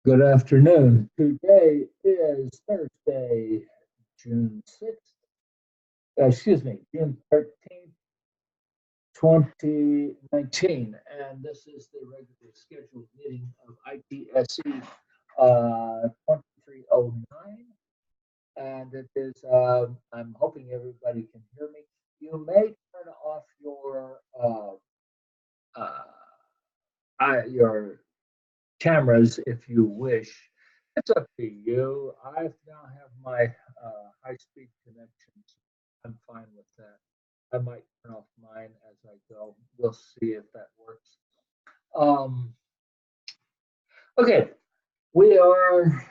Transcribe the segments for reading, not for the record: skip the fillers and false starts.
Good afternoon. Today is Thursday, June 6th, June 13th, 2019. And this is the regular scheduled meeting of ITSE 2309. And it is, I'm hoping everybody can hear me. You may turn off your cameras if you wish. It's up to you. I now have my high-speed connections. I'm fine with that. I might turn off mine as I go. We'll see if that works. Okay, we are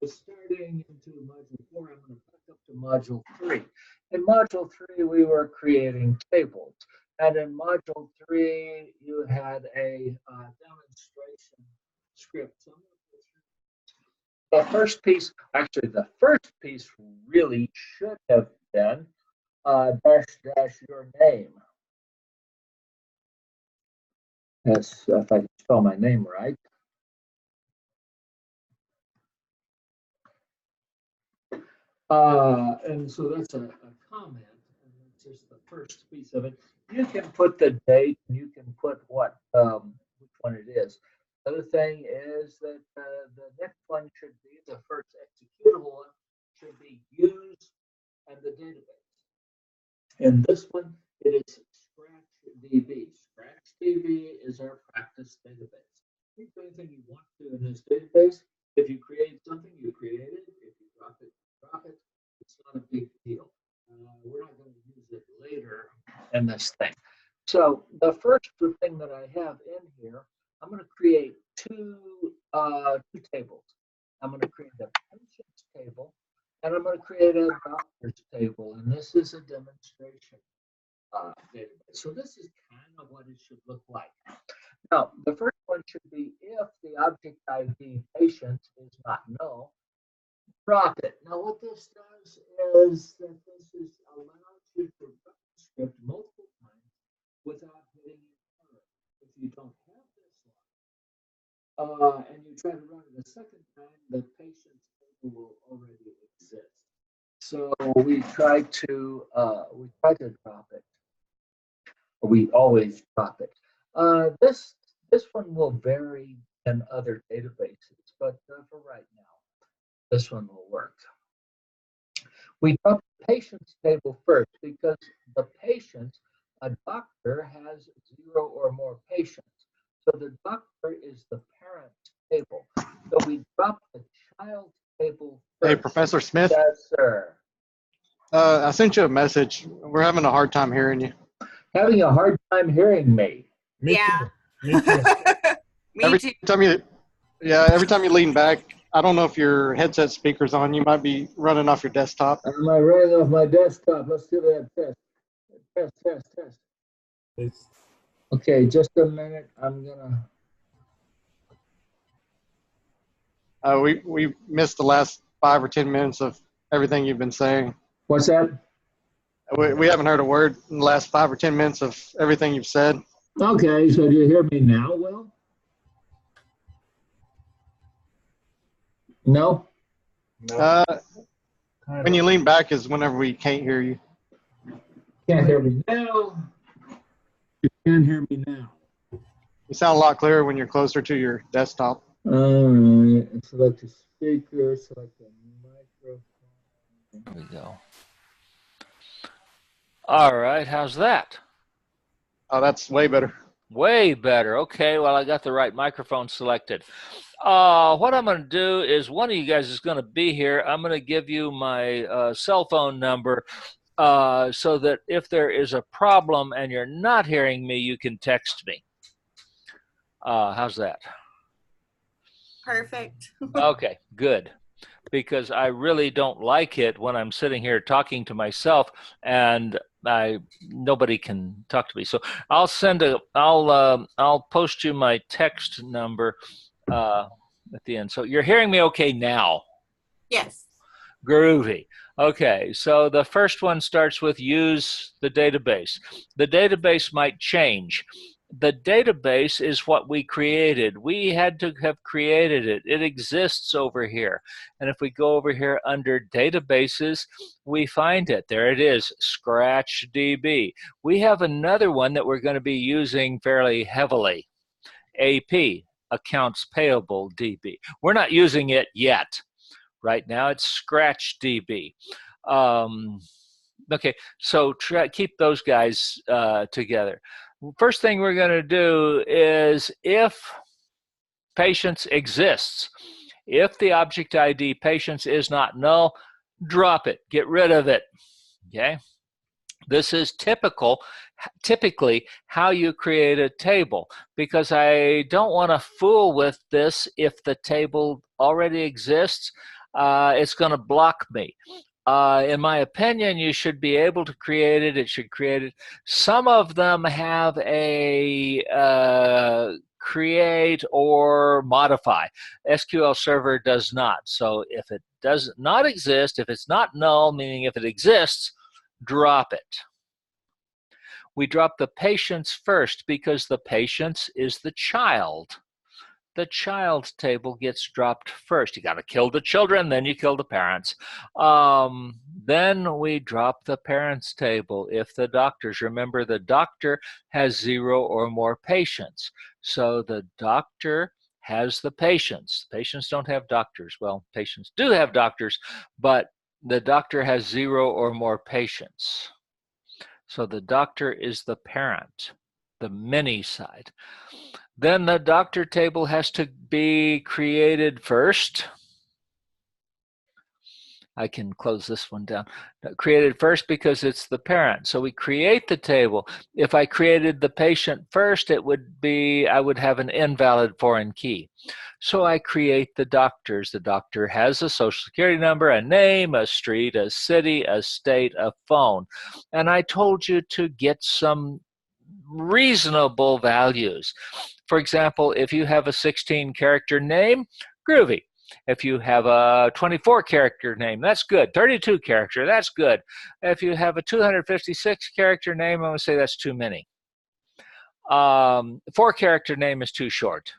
starting into Module 4. I'm going to back up to Module 3. In Module 3, we were creating tables. And in Module 3, you had a demonstration script. So the first piece really should have been your name. Yes, if I can spell my name right. And so that's a comment, and that's just the first piece of it. You can put the date, and you can put which one it is. The other thing is that the next one should be, the first executable one should be used and the database. In this one, it is ScratchDB. ScratchDB is our practice database. You can do anything you want to in this database. If you create something, you create it. If you drop it, you drop it. It's not a big deal. We're not going to use it later in this thing. So the first thing that I have in here, I'm going to create two tables. I'm going to create a patient's table, and I'm going to create a doctor's table, and this is a demonstration database. So this is kind of what it should look like. Now, the first one should be if the object ID patient is not null, drop it. Now, what this does is that this allows you to run the script multiple times without hitting enter. If you don't have this one, and you try to run it a second time, the patient's table will already exist. So we try to drop it. We always drop it. This one will vary in other databases, but for right now, this one will work. We drop the patient's table first because the patient, a doctor, has 0 or more patients. So the doctor is the parent table. So we drop the child table first. Hey, Professor Smith. Yes, sir. I sent you a message. We're having a hard time hearing you. Having a hard time hearing me. Yeah. Me too. Me too. Every time you lean back, I don't know if your headset speaker's on. You might be running off your desktop. Am I running off my desktop? Let's do that test. Okay, just a minute. I'm gonna. We missed the last 5 or 10 minutes of everything you've been saying. What's that? We haven't heard a word in the last 5 or 10 minutes of everything you've said. Okay, so do you hear me now, Will? No? When you lean back is whenever we can't hear you. Can't hear me now. You can hear me now. You sound a lot clearer when you're closer to your desktop. All right. Select a speaker, select a microphone. There we go. All right, how's that? Oh, that's way better. Way better. Okay, well, I got the right microphone selected. What I'm going to do is one of you guys is going to be here. I'm going to give you my cell phone number so that if there is a problem and you're not hearing me, you can text me. How's that? Perfect. Okay, good. Because I really don't like it when I'm sitting here talking to myself and nobody can talk to me. So I'll post you my text number at the end. So you're hearing me okay now? Yes. Groovy. Okay, so the first one starts with use the database. The database might change. the database is what we created. We had to have created it. It exists over here. And if we go over here under databases, we find it. There it is, ScratchDB. We have another one that we're going to be using fairly heavily, AP, Accounts Payable DB. We're not using it yet. Right now it's ScratchDB. Okay, so keep those guys together. First thing we're going to do is if patience exists, if the object ID patience is not null, drop it, get rid of it, okay? This is typically how you create a table, because I don't want to fool with this. If the table already exists, it's going to block me. In my opinion, you should be able to create it. It should create it. Some of them have a create or modify. SQL Server does not. So if it does not exist, if it's not null, meaning if it exists, drop it. We drop the patience first because the patience is the child. The child table gets dropped first. You got to kill the children, then you kill the parents. Then we drop the parents table. If the doctors, remember the doctor has 0 or more patients. So the doctor has the patients. Patients don't have doctors. Well, patients do have doctors, but the doctor has 0 or more patients. So the doctor is the parent, the many side. Then the doctor table has to be created first. I can close this one down. Created first because it's the parent. So we create the table. If I created the patient first, it would be, I would have an invalid foreign key. So I create the doctors. The doctor has a social security number, a name, a street, a city, a state, a phone. And I told you to get some reasonable values. For example, if you have a 16-character name, groovy. If you have a 24-character name, that's good. 32-character, that's good. If you have a 256-character name, I'm going to say that's too many. 4-character name is too short.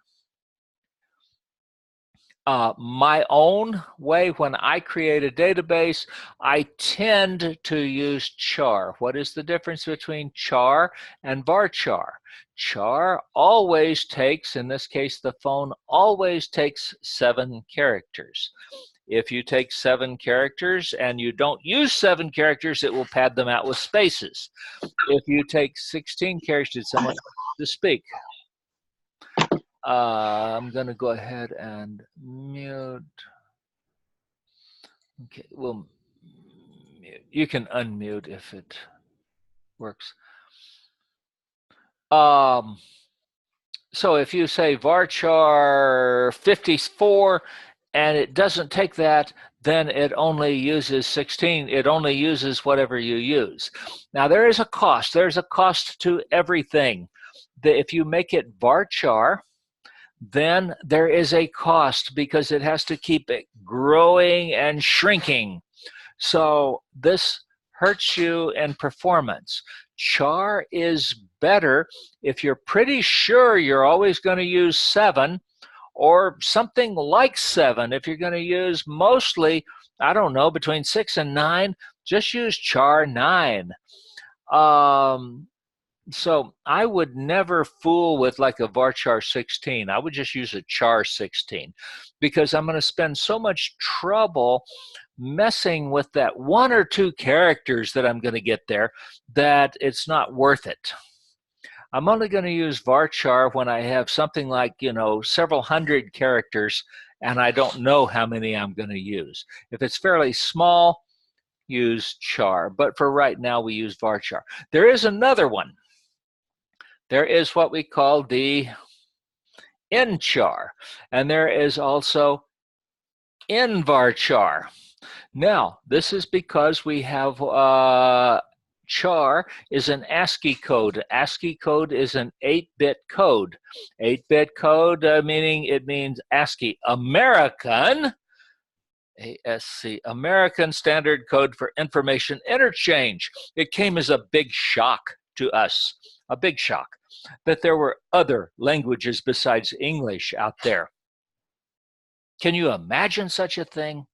My own way, when I create a database, I tend to use char. What is the difference between char and varchar? Char always takes, in this case the phone, always takes 7 characters. If you take 7 characters and you don't use 7 characters, it will pad them out with spaces. If you take 16 characters, did someone to speak? I'm going to go ahead and mute. Okay, well, mute. You can unmute if it works. So if you say varchar 54 and it doesn't take that, then it only uses 16. It only uses whatever you use. Now there is a cost. There's a cost to everything. If you make it varchar, then there is a cost because it has to keep it growing and shrinking. So this hurts you in performance. Char is better if you're pretty sure you're always going to use 7 or something like 7. If you're going to use mostly, I don't know, between 6 and 9, just use char 9. So I would never fool with like a varchar 16. I would just use a char 16 because I'm going to spend so much trouble messing with that 1 or 2 characters that I'm going to get there that it's not worth it. I'm only going to use varchar when I have something like, you know, several hundred characters and I don't know how many I'm going to use. If it's fairly small, use char. But for right now, we use varchar. There is another one. There is what we call the nchar, and there is also nvarchar. Now, this is because we have char is an ASCII code. ASCII code is an 8-bit code. 8-bit code meaning it means ASCII, American, ASC, American Standard Code for Information Interchange. It came as a big shock to us, a big shock. that there were other languages besides English out there. Can you imagine such a thing?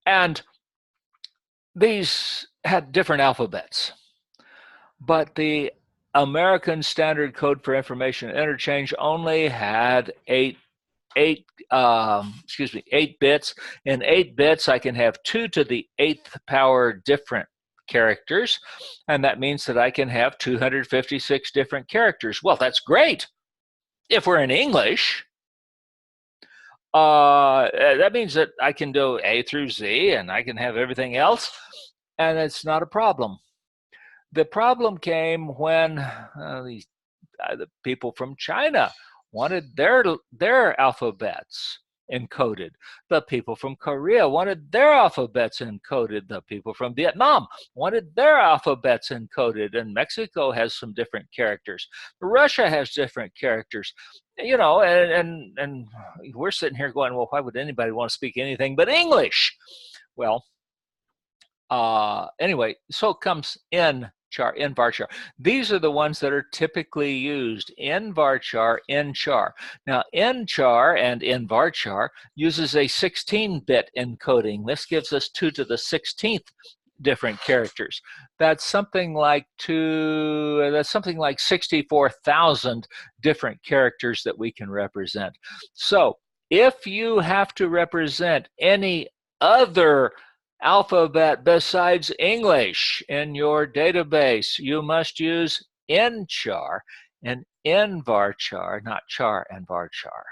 And these had different alphabets, but the American Standard Code for Information Interchange only had eight bits. In 8 bits, I can have 2 to the 8th power different characters, and that means that I can have 256 different characters. Well, that's great if we're in English. That means that I can do A through Z, and I can have everything else, and it's not a problem. The problem came when the people from China wanted their alphabets encoded. The people from Korea wanted their alphabets encoded. The people from Vietnam wanted their alphabets encoded. And Mexico has some different characters. Russia has different characters. You know, and we're sitting here going, well, why would anybody want to speak anything but English? Well, anyway, so it comes in varchar. These are the ones that are typically used in varchar, in char. Now, in char and in varchar uses a 16-bit encoding. This gives us 2 to the 16th different characters. That's something like 64,000 different characters that we can represent. So, if you have to represent any other alphabet besides English in your database, you must use in char and in varchar, not char and varchar.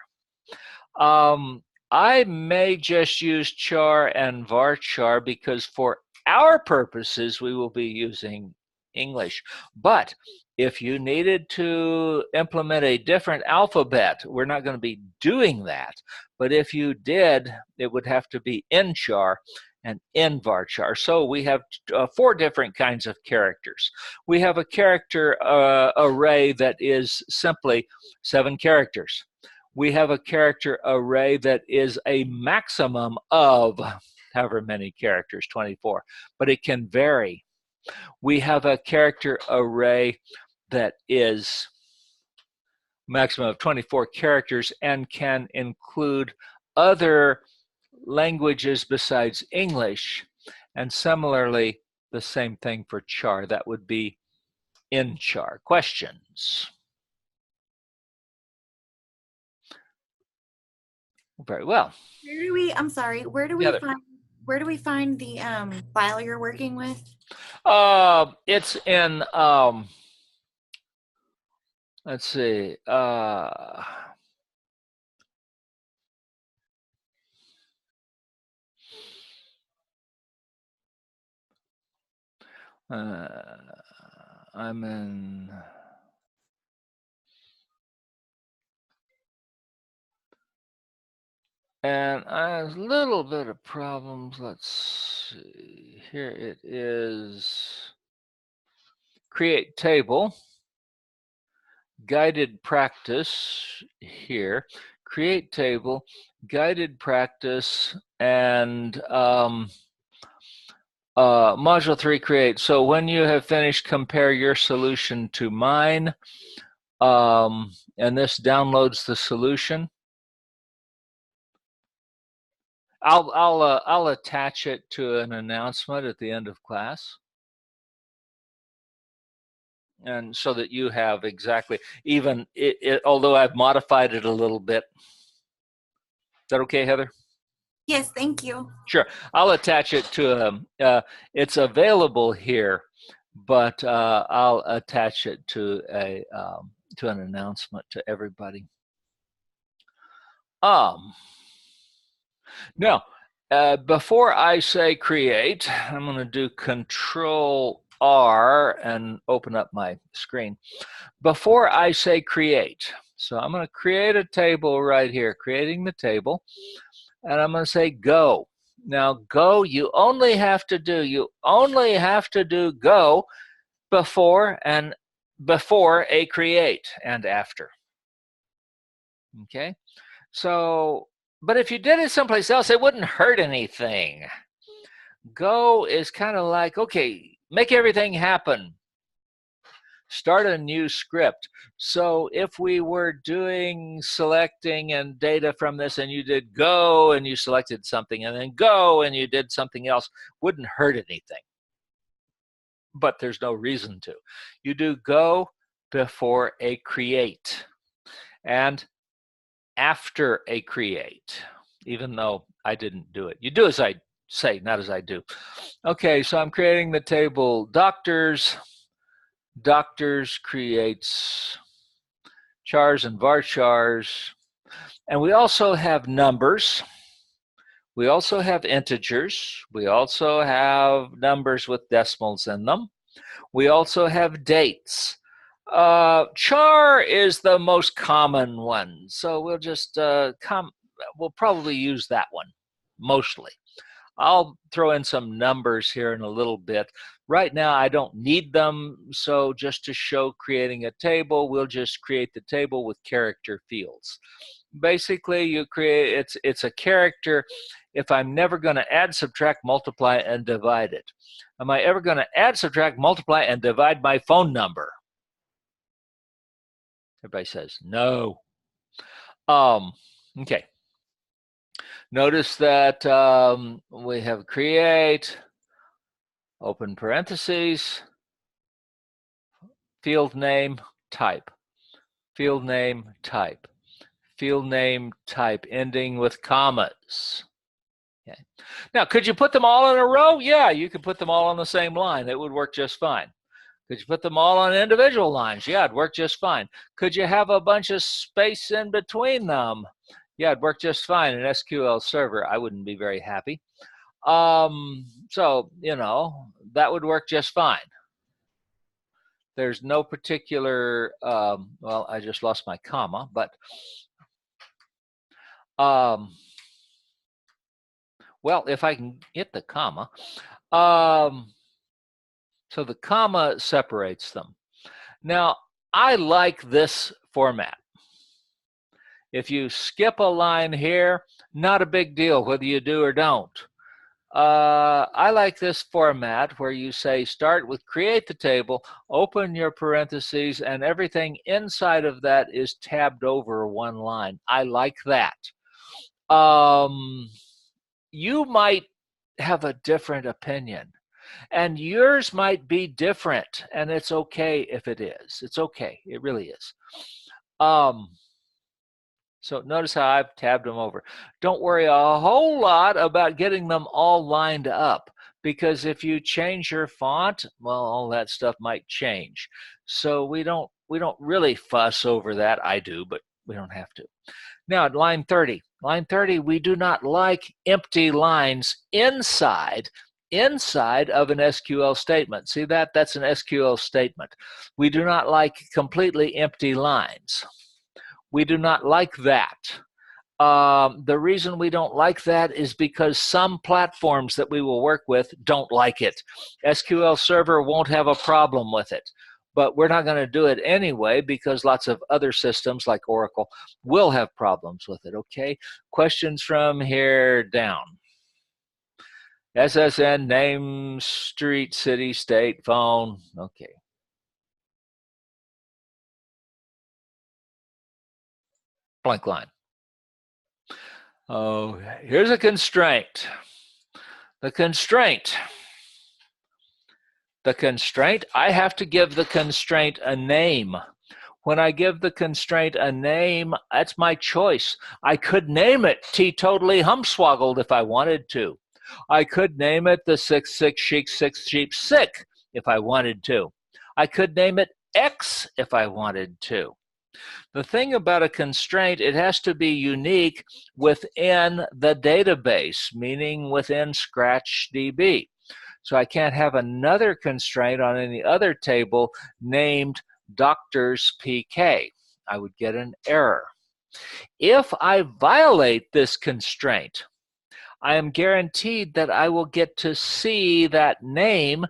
I may just use char and varchar because for our purposes we will be using English. But if you needed to implement a different alphabet, we're not going to be doing that. But if you did, it would have to be in char and in varchar. So we have 4 different kinds of characters. We have a character array that is simply 7 characters. We have a character array that is a maximum of however many characters, 24, but it can vary. We have a character array that is maximum of 24 characters and can include other languages besides English, and similarly the same thing for char. That would be in char. Questions? Very well. Where do we, I'm sorry, where do we find the file you're working with? It's in let's see, I'm in and I have a little bit of problems. Let's see. Here it is. Create table. Guided practice here. Create table. Guided practice and module 3 create. So when you have finished, compare your solution to mine. And this downloads the solution. I'll attach it to an announcement at the end of class, and so that you have exactly, even although I've modified it a little bit. Is that okay, Heather? Yes, thank you. Sure, I'll attach it to it's available here, but I'll attach it to an announcement to everybody. Now, before I say create, I'm going to do Control R and open up my screen. Before I say create, so I'm going to create a table right here, creating the table, and I'm going to say go. Now, go, you only have to do go before a create and after. Okay, so. But if you did it someplace else, it wouldn't hurt anything. Go is kind of like, okay, make everything happen. start a new script. So if we were doing selecting and data from this, and you did go and you selected something, and then go and you did something else, wouldn't hurt anything. But there's no reason to. You do go before a create and after a create, even though I didn't do it. You do as I say, not as I do. Okay, so I'm creating the table doctors. Doctors creates chars and varchars. And we also have numbers. We also have integers. We also have numbers with decimals in them. We also have dates. Char is the most common one, so we'll just we'll probably use that one mostly. I'll throw in some numbers here in a little bit. Right now I don't need them, so just to show creating a table, we'll just create the table with character fields. Basically, you create it's a character if I'm never going to add, subtract, multiply, and divide it. Am I ever going to add, subtract, multiply, and divide my phone number? Everybody says no. Okay. Notice that we have create, open parentheses, field name, type, field name, type, field name, type, ending with commas. Okay. Now, could you put them all in a row? Yeah, you could put them all on the same line. It would work just fine. Could you put them all on individual lines? Yeah, it'd work just fine. Could you have a bunch of space in between them? Yeah, it'd work just fine in SQL Server. I wouldn't be very happy. So, you know, that would work just fine. There's no particular, well, I just lost my comma, but, well, if I can get the comma, so the comma separates them. Now, I like this format. If you skip a line here, not a big deal whether you do or don't. I like this format where you say start with create the table, open your parentheses, and everything inside of that is tabbed over one line. I like that. You might have a different opinion. And yours might be different, and it's okay if it is. It's okay. It really is. So notice how I've tabbed them over. Don't worry a whole lot about getting them all lined up, because if you change your font, well, all that stuff might change. So we don't really fuss over that. I do, but we don't have to. Now at line 30. Line 30, we do not like empty lines inside of an SQL statement. See that? That's an SQL statement. We do not like completely empty lines. We do not like that. The reason we don't like that is because some platforms that we will work with don't like it. SQL Server won't have a problem with it, but we're not going to do it anyway because lots of other systems like Oracle will have problems with it, okay? Questions from here down. SSN, name, street, city, state, phone. Okay. Blank line. Oh, here's a constraint. The constraint, I have to give the constraint a name. When I give the constraint a name, that's my choice. I could name it teetotally humswoggled if I wanted to. I could name it the 6 sheep 6 sheep sick if I wanted to. I could name it X if I wanted to. The thing about a constraint, it has to be unique within the database, meaning within ScratchDB. So I can't have another constraint on any other table named doctors PK. I would get an error. If I violate this constraint, I am guaranteed that I will get to see that name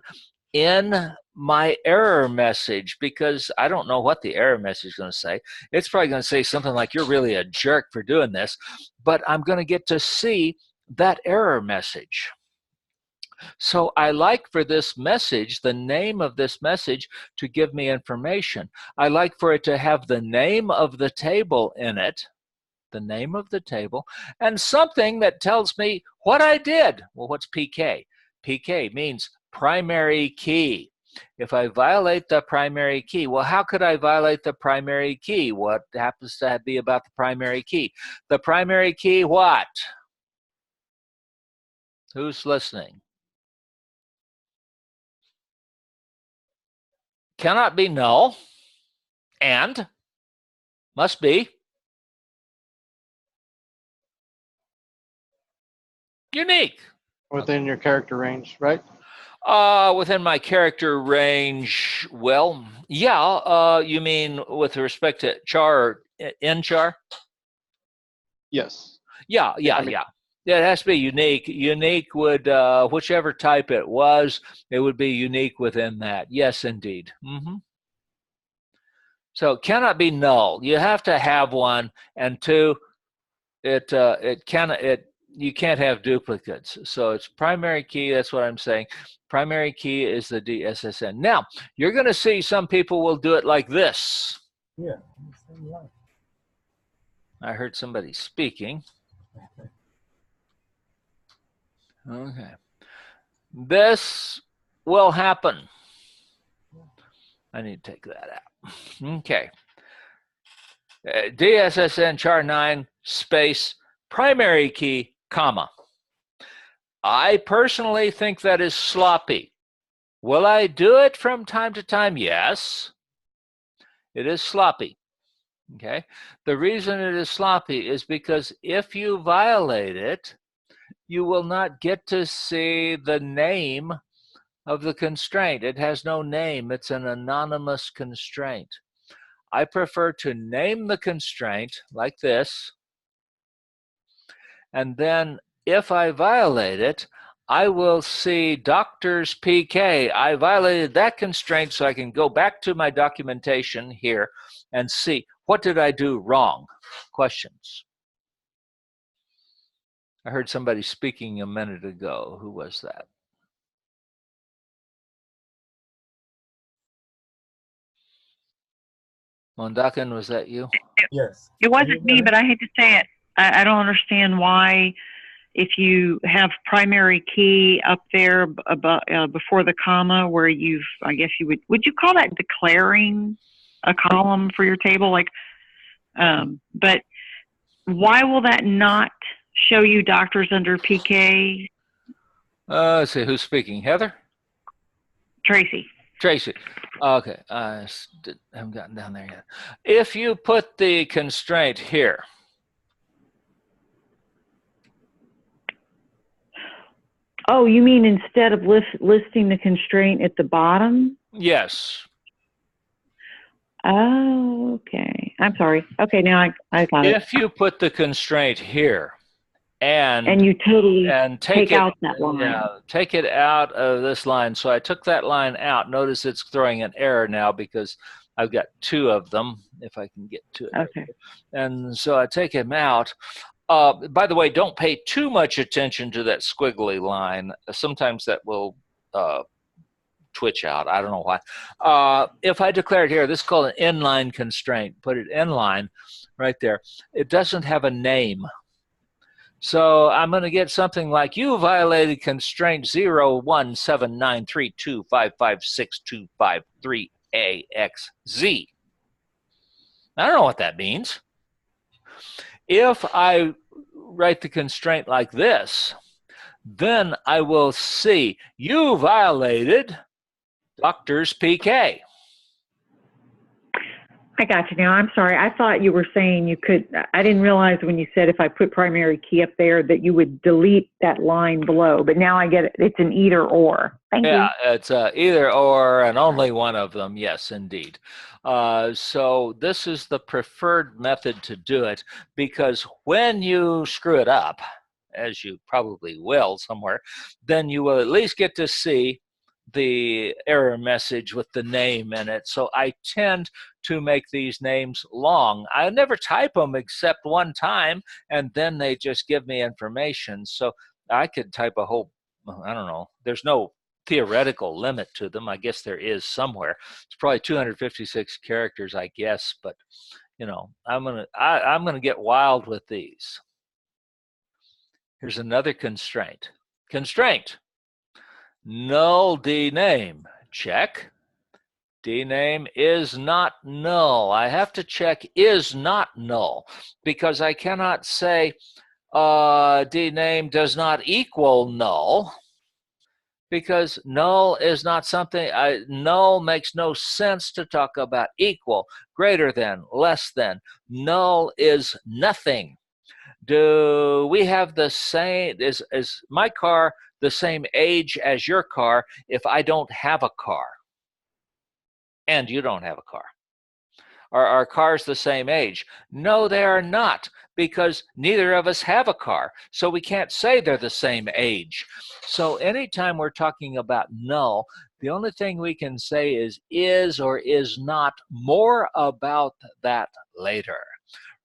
in my error message, because I don't know what the error message is going to say. It's probably going to say something like, you're really a jerk for doing this, but I'm going to get to see that error message. So I like for this message, the name of this message, to give me information. I like for it to have the name of the table in it, the name of the table, and something that tells me what I did. Well, what's PK? PK means primary key. If I violate the primary key, well, how could I violate the primary key? What happens to be about the primary key? The primary key, what? Who's listening? Cannot be null, and must be unique. Within your character range, right? Within my character range, well, yeah, you mean with respect to char or in char? Yes. Yeah. Yeah, it has to be unique. Unique would, whichever type it was, it would be unique within that. Yes, indeed. So it cannot be null. You have to have one, and two, you can't have duplicates. So it's primary key. That's what I'm saying. Primary key is the DSSN. Now you're going to see some people will do it like this. Yeah. I heard somebody speaking. Okay. This will happen. I need to take that out. Okay. DSSN char 9 space primary key, comma. I personally think that is sloppy. Will I do it from time to time? Yes. It is sloppy. Okay. The reason it is sloppy is because if you violate it, you will not get to see the name of the constraint. It has no name. It's an anonymous constraint. I prefer to name the constraint like this, and then if I violate it, I will see doctor's PK. I violated that constraint, so I can go back to my documentation here and see what did I do wrong. Questions? I heard somebody speaking a minute ago. Who was that? Mondakan, was that you? Yes. It wasn't me, but I hate to say it. I don't understand why, if you have primary key up there above, before the comma, where I guess you would you call that declaring a column for your table? But why will that not show you doctors under PK? Let's see, who's speaking? Heather? Tracy. Tracy. Okay, I haven't gotten down there yet. If you put the constraint here, Oh, you mean instead of listing the constraint at the bottom? yes. Oh, okay. I'm sorry. Okay, now I got it. If you put the constraint here And you totally take out that line. Yeah, take it out of this line. So I took that line out. Notice it's throwing an error now because I've got two of them, if I can get to it. Okay. And so I take him out. By the way, don't pay too much attention to that squiggly line. Sometimes that will twitch out. I don't know why. If I declare it here, this is called an inline constraint. Put it inline right there. It doesn't have a name. So I'm going to get something like, you violated constraint 0179325562553AXZ. I don't know what that means. If I write the constraint like this, then I will see you violated doctor's PK. I got you now. I'm sorry. I thought you were saying you could. I didn't realize when you said if I put primary key up there that you would delete that line below. But now I get it. It's an either or. Thank you. Yeah, it's either or and only one of them. Yes, indeed. So this is the preferred method to do it, because when you screw it up, as you probably will somewhere, then you will at least get to see the error message with the name in it. So I tend to make these names long. I never type them except one time, and then they just give me information. So I could type a whole I don't know. There's no theoretical limit to them. I guess there is somewhere. It's probably 256 characters, I guess, but you know, I'm gonna get wild with these. Here's another constraint. Constraint. Null dname. Check. Dname is not null. I have to check is not null because I cannot say dname does not equal null, because null is not something, null makes no sense to talk about equal, greater than, less than. Null is nothing. Do we have the same, is my car the same age as your car if I don't have a car and you don't have a car? Are our cars the same age? No, they are not, because neither of us have a car. So we can't say they're the same age. So anytime we're talking about null, the only thing we can say is or is not. More about that later.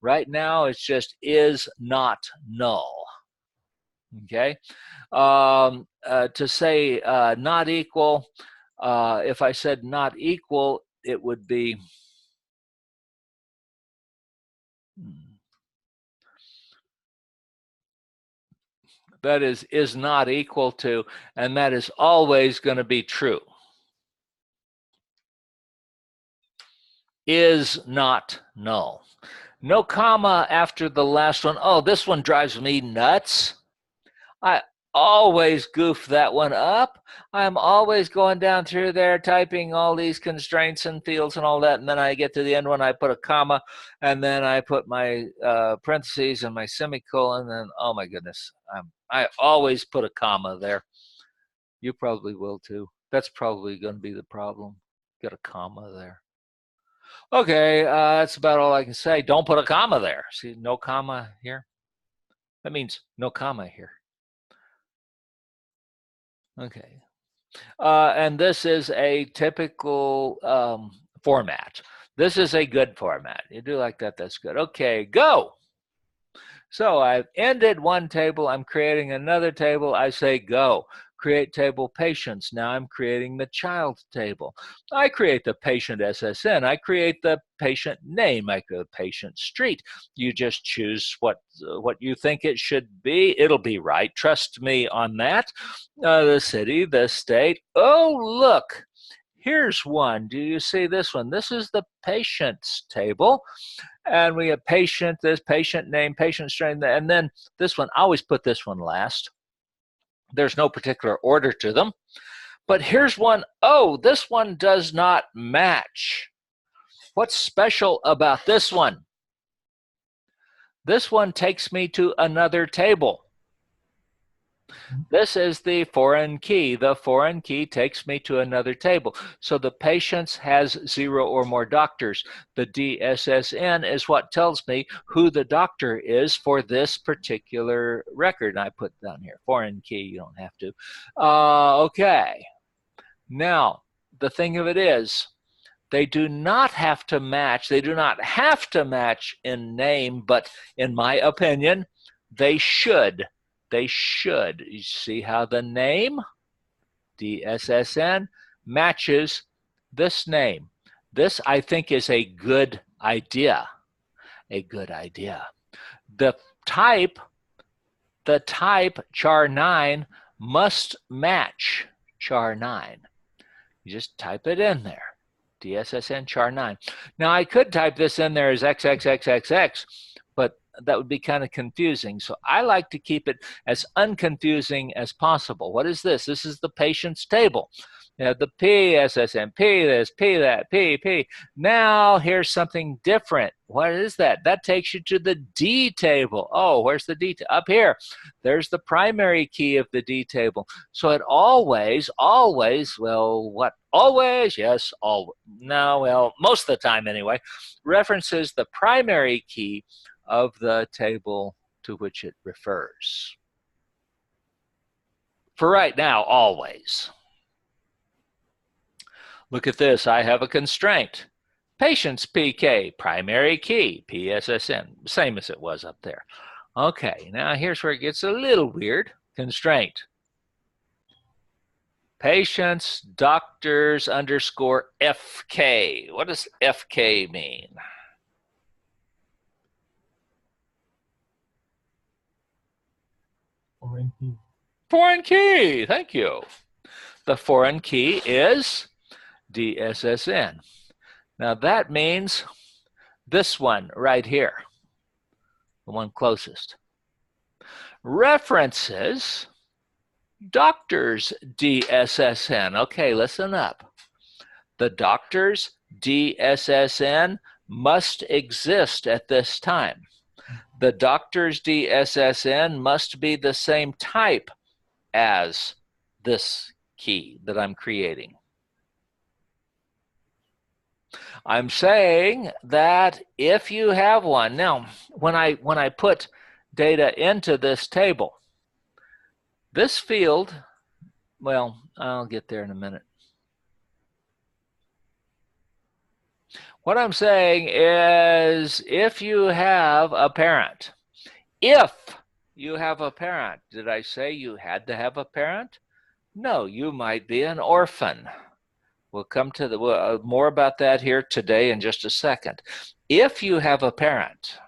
Right now, it's just is not null. Okay? To say not equal, if I said not equal, it would be that is not equal to, and that is always going to be true. Is not null. No comma after the last one. Oh, this one drives me nuts. I always goof that one up. I'm always going down through there typing all these constraints and fields and all that, and then I get to the end when I put a comma, and then I put my parentheses and my semicolon, and oh my goodness, I always put a comma there. You probably will too. That's probably going to be the problem. Get a comma there. Okay, that's about all I can say. Don't put a comma there. See, no comma here. That means no comma here. Okay. And this is a typical format. This is a good format. You do like that, that's good. Okay, go. So I've ended one table. I'm creating another table. I say go. Create table patients. Now I'm creating the child table. I create the patient SSN. I create the patient name. I create the patient street. You just choose what you think it should be. It'll be right. Trust me on that. The city, the state. Oh, look. Here's one. Do you see this one? This is the patients table. And we have patient, this patient name, patient strain, and then this one. I always put this one last. There's no particular order to them. But here's one. Oh, this one does not match. What's special about this one? This one takes me to another table. This is the foreign key. The foreign key takes me to another table. So the patients has 0 or more doctors. The DSSN is what tells me who the doctor is for this particular record. And I put down here, foreign key, you don't have to. Okay. Now, the thing of it is, they do not have to match. They do not have to match in name, but in my opinion, they should. They should. You see how the name, DSSN, matches this name. This, I think, is a good idea. A good idea. The type char9 must match char9. You just type it in there. DSSN char9. Now, I could type this in there as XXXXX, but that would be kind of confusing. So I like to keep it as unconfusing as possible. What is this? This is the patient's table. You have the PSSN, P this, P that, P. Now here's something different. What is that? That takes you to the D table. Oh, where's the D? Up here. There's the primary key of the D table. So it always, well, what? Always, yes, always. No, well, most of the time anyway, references the primary key of the table to which it refers. For right now, always. Look at this. I have a constraint. Patients PK, primary key, PSSN, same as it was up there. Okay, now here's where it gets a little weird. Constraint. Patients, doctors underscore FK. What does FK mean? Foreign key. Foreign key. Thank you. The foreign key is DSSN. Now that means this one right here, the one closest. References doctor's DSSN. Okay, listen up. The doctor's DSSN must exist at this time. The doctor's DSSN must be the same type as this key that I'm creating. I'm saying that if you have one, now when I put data into this table, this field, well, I'll get there in a minute. What I'm saying is if you have a parent, did I say you had to have a parent? No, you might be an orphan. We'll come to the more about that here today in just a second. If you have a parent,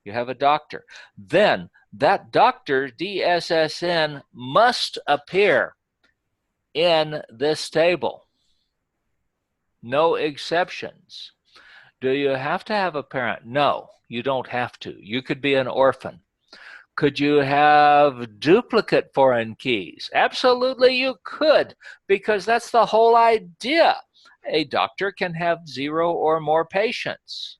you have a doctor, then that doctor DSSN must appear in this table. No exceptions. Do you have to have a parent? No, you don't have to. You could be an orphan. Could you have duplicate foreign keys? Absolutely you could, because that's the whole idea. A doctor can have 0 or more patients.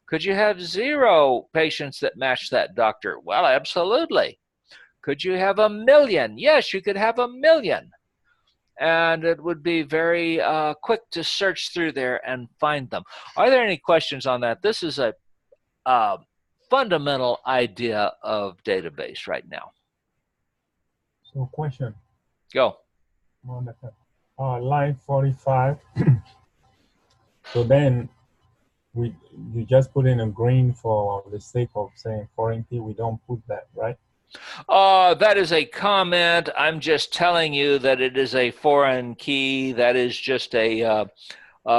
Could you have 0 patients that match that doctor? Well, absolutely. Could you have 1 million? Yes, you could have 1 million. And it would be very quick to search through there and find them. Are there any questions on that? This is a fundamental idea of database right now. So question. Go. Line 45. So then you just put in a green for the sake of saying foreign key. We don't put that, right? That is a comment. I'm just telling you that it is a foreign key. That is just a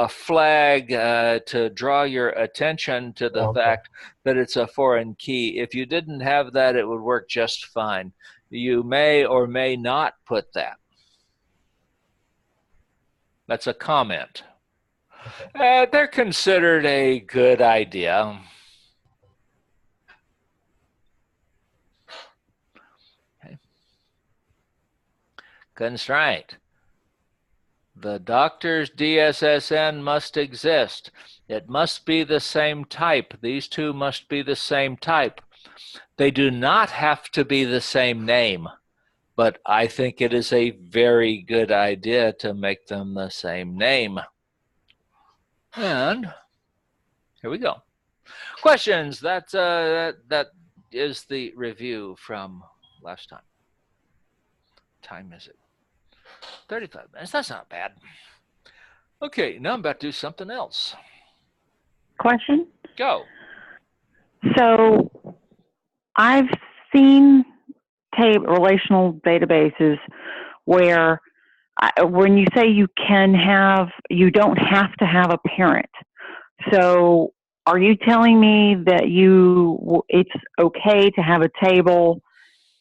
flag to draw your attention to the fact that it's a foreign key. If you didn't have that, it would work just fine. You may or may not put that. That's a comment. They're considered a good idea. Okay. Constraint. The doctor's DSSN must exist. It must be the same type. These two must be the same type. They do not have to be the same name, but I think it is a very good idea to make them the same name. And here we go. Questions. That is the review from last time. Time is it? 35 minutes. That's not bad. Okay, now I'm about to do something else. Question? Go. So I've seen relational databases where when you say you don't have to have a parent. So are you telling me that it's okay to have a table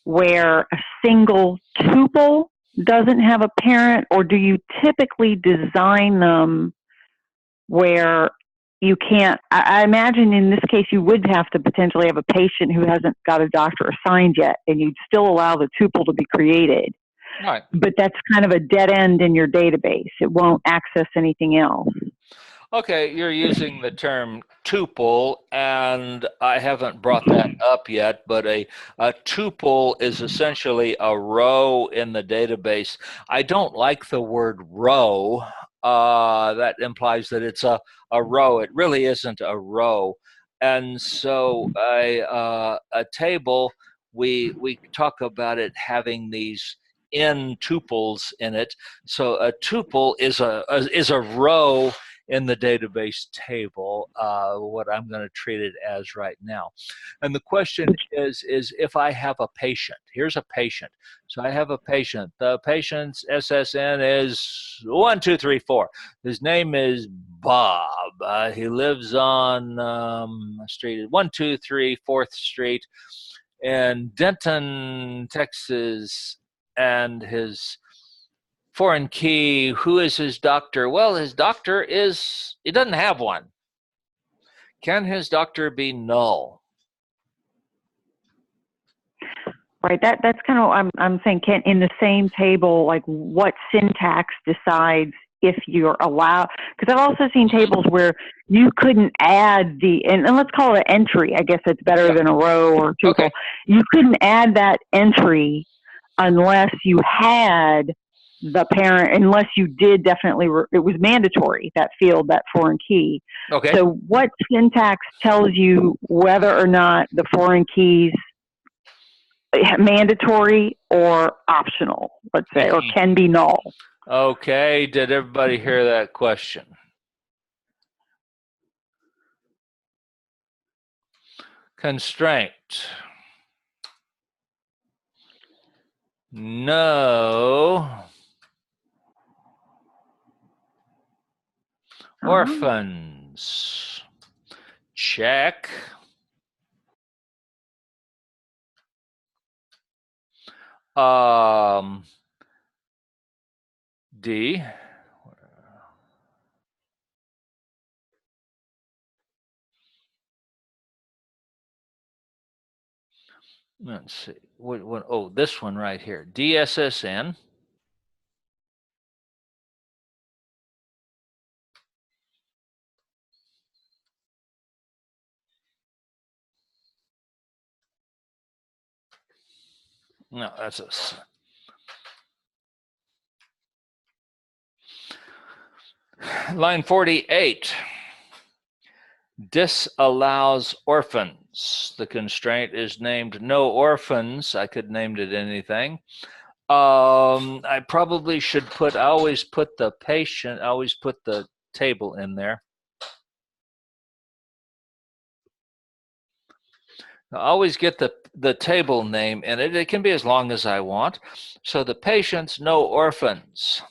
where a single tuple doesn't have a parent, or do you typically design them where you can't? I imagine in this case you would have to potentially have a patient who hasn't got a doctor assigned yet, and you'd still allow the tuple to be created. Right. But that's kind of a dead end in your database. It won't access anything else. Okay, you're using the term tuple, and I haven't brought that up yet, but a tuple is essentially a row in the database. I don't like the word row. That implies that it's a row. It really isn't a row. And so a table, we talk about it having these n tuples in it. So a tuple is a row in the database table, what I'm going to treat it as right now. And the question is if I have a patient. Here's a patient. So I have a patient. The patient's SSN is 1234. His name is Bob. He lives on street 123 4th Street in Denton, Texas, and his foreign key. Who is his doctor? Well, his doctor he doesn't have one. Can his doctor be null? Right. That's kind of I'm saying. Can in the same table, like what syntax decides if you're allowed? Because I've also seen tables where you couldn't add and let's call it an entry. I guess it's better than a row or tuple. Okay. You couldn't add that entry unless you had the parent, unless you did definitely, it was mandatory, that field, that foreign key. Okay. So what syntax tells you whether or not the foreign keys mandatory or optional, let's say, or can be null? Okay. Did everybody hear that question? Constraint. No. Orphans. Check. D. Let's see. What? Oh, this one right here. DSSN. No, that's a. Line 48. Disallows orphans. The constraint is named no orphans. I could named it anything. I probably should I always put the patient, I always put the table in there. I always get the table name in it. It can be as long as I want. So the patient's no orphans.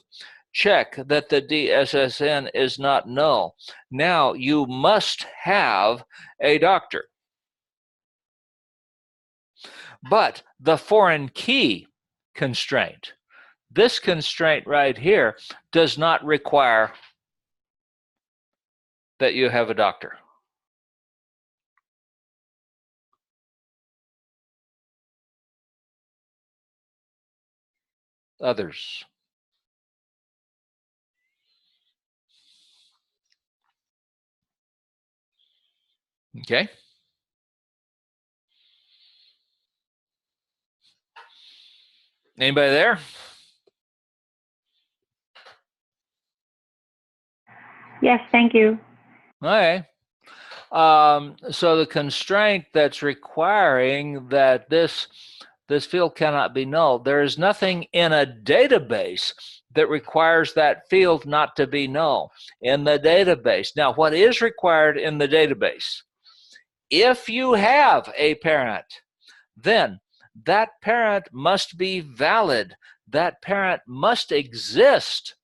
Check that the DSSN is not null. Now you must have a doctor. But the foreign key constraint, this constraint right here, does not require that you have a doctor. Others. Okay. Anybody there? Yes, thank you. Okay. So the constraint that's requiring that this field cannot be null, there is nothing in a database that requires that field not to be null in the database. Now, what is required in the database? If you have a parent, then that parent must be valid. That parent must exist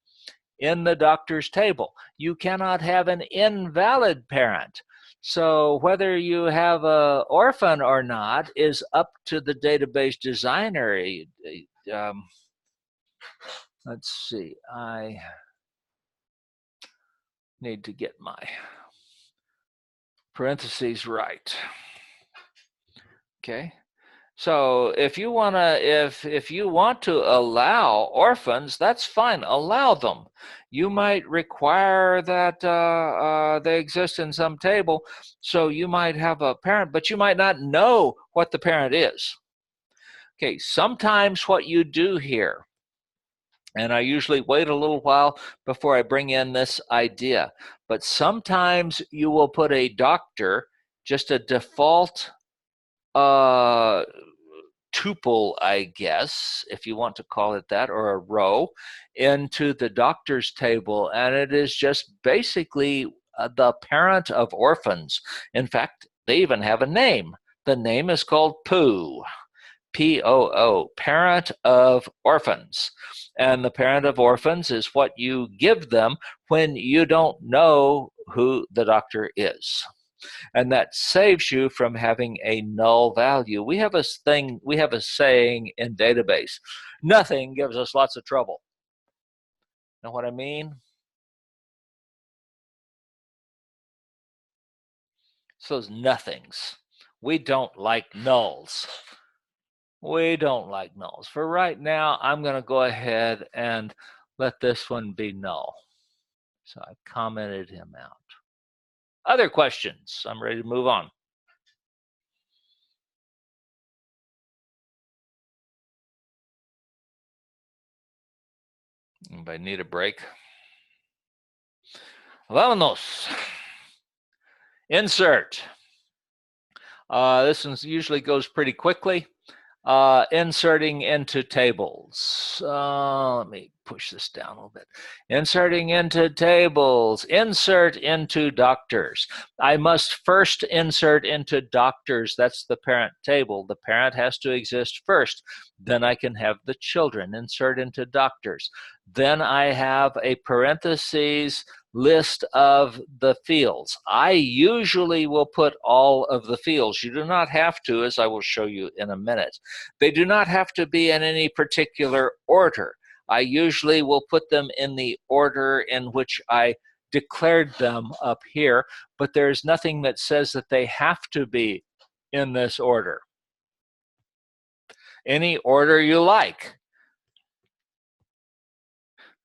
in the doctor's table. You cannot have an invalid parent. So whether you have an orphan or not is up to the database designer. Let's see, I need to get my parentheses right. Okay. So if you want to allow orphans, that's fine. Allow them. You might require that they exist in some table, so you might have a parent, but you might not know what the parent is. Okay, sometimes what you do here, and I usually wait a little while before I bring in this idea, but sometimes you will put a doctor, just a default tuple, I guess, if you want to call it that, or a row, into the doctor's table, and it is just basically the parent of orphans. In fact, they even have a name. The name is called POO. P-O-O, parent of orphans. And the parent of orphans is what you give them when you don't know who the doctor is. And that saves you from having a null value. We have a saying in database, nothing gives us lots of trouble. Know what I mean? So those nothings. We don't like nulls. We don't like nulls. For right now, I'm going to go ahead and let this one be null. So I commented him out. Other questions? I'm ready to move on. Anybody need a break? Vámonos. Insert. This one usually goes pretty quickly. Inserting into tables. Let me push this down a little bit. Inserting into tables. Insert into doctors. I must first insert into doctors. That's the parent table. The parent has to exist first. Then I can have the children. Insert into doctors. Then I have a parentheses list of the fields. I usually will put all of the fields. You do not have to, as I will show you in a minute. They do not have to be in any particular order. I usually will put them in the order in which I declared them up here, but there's nothing that says that they have to be in this order. Any order you like.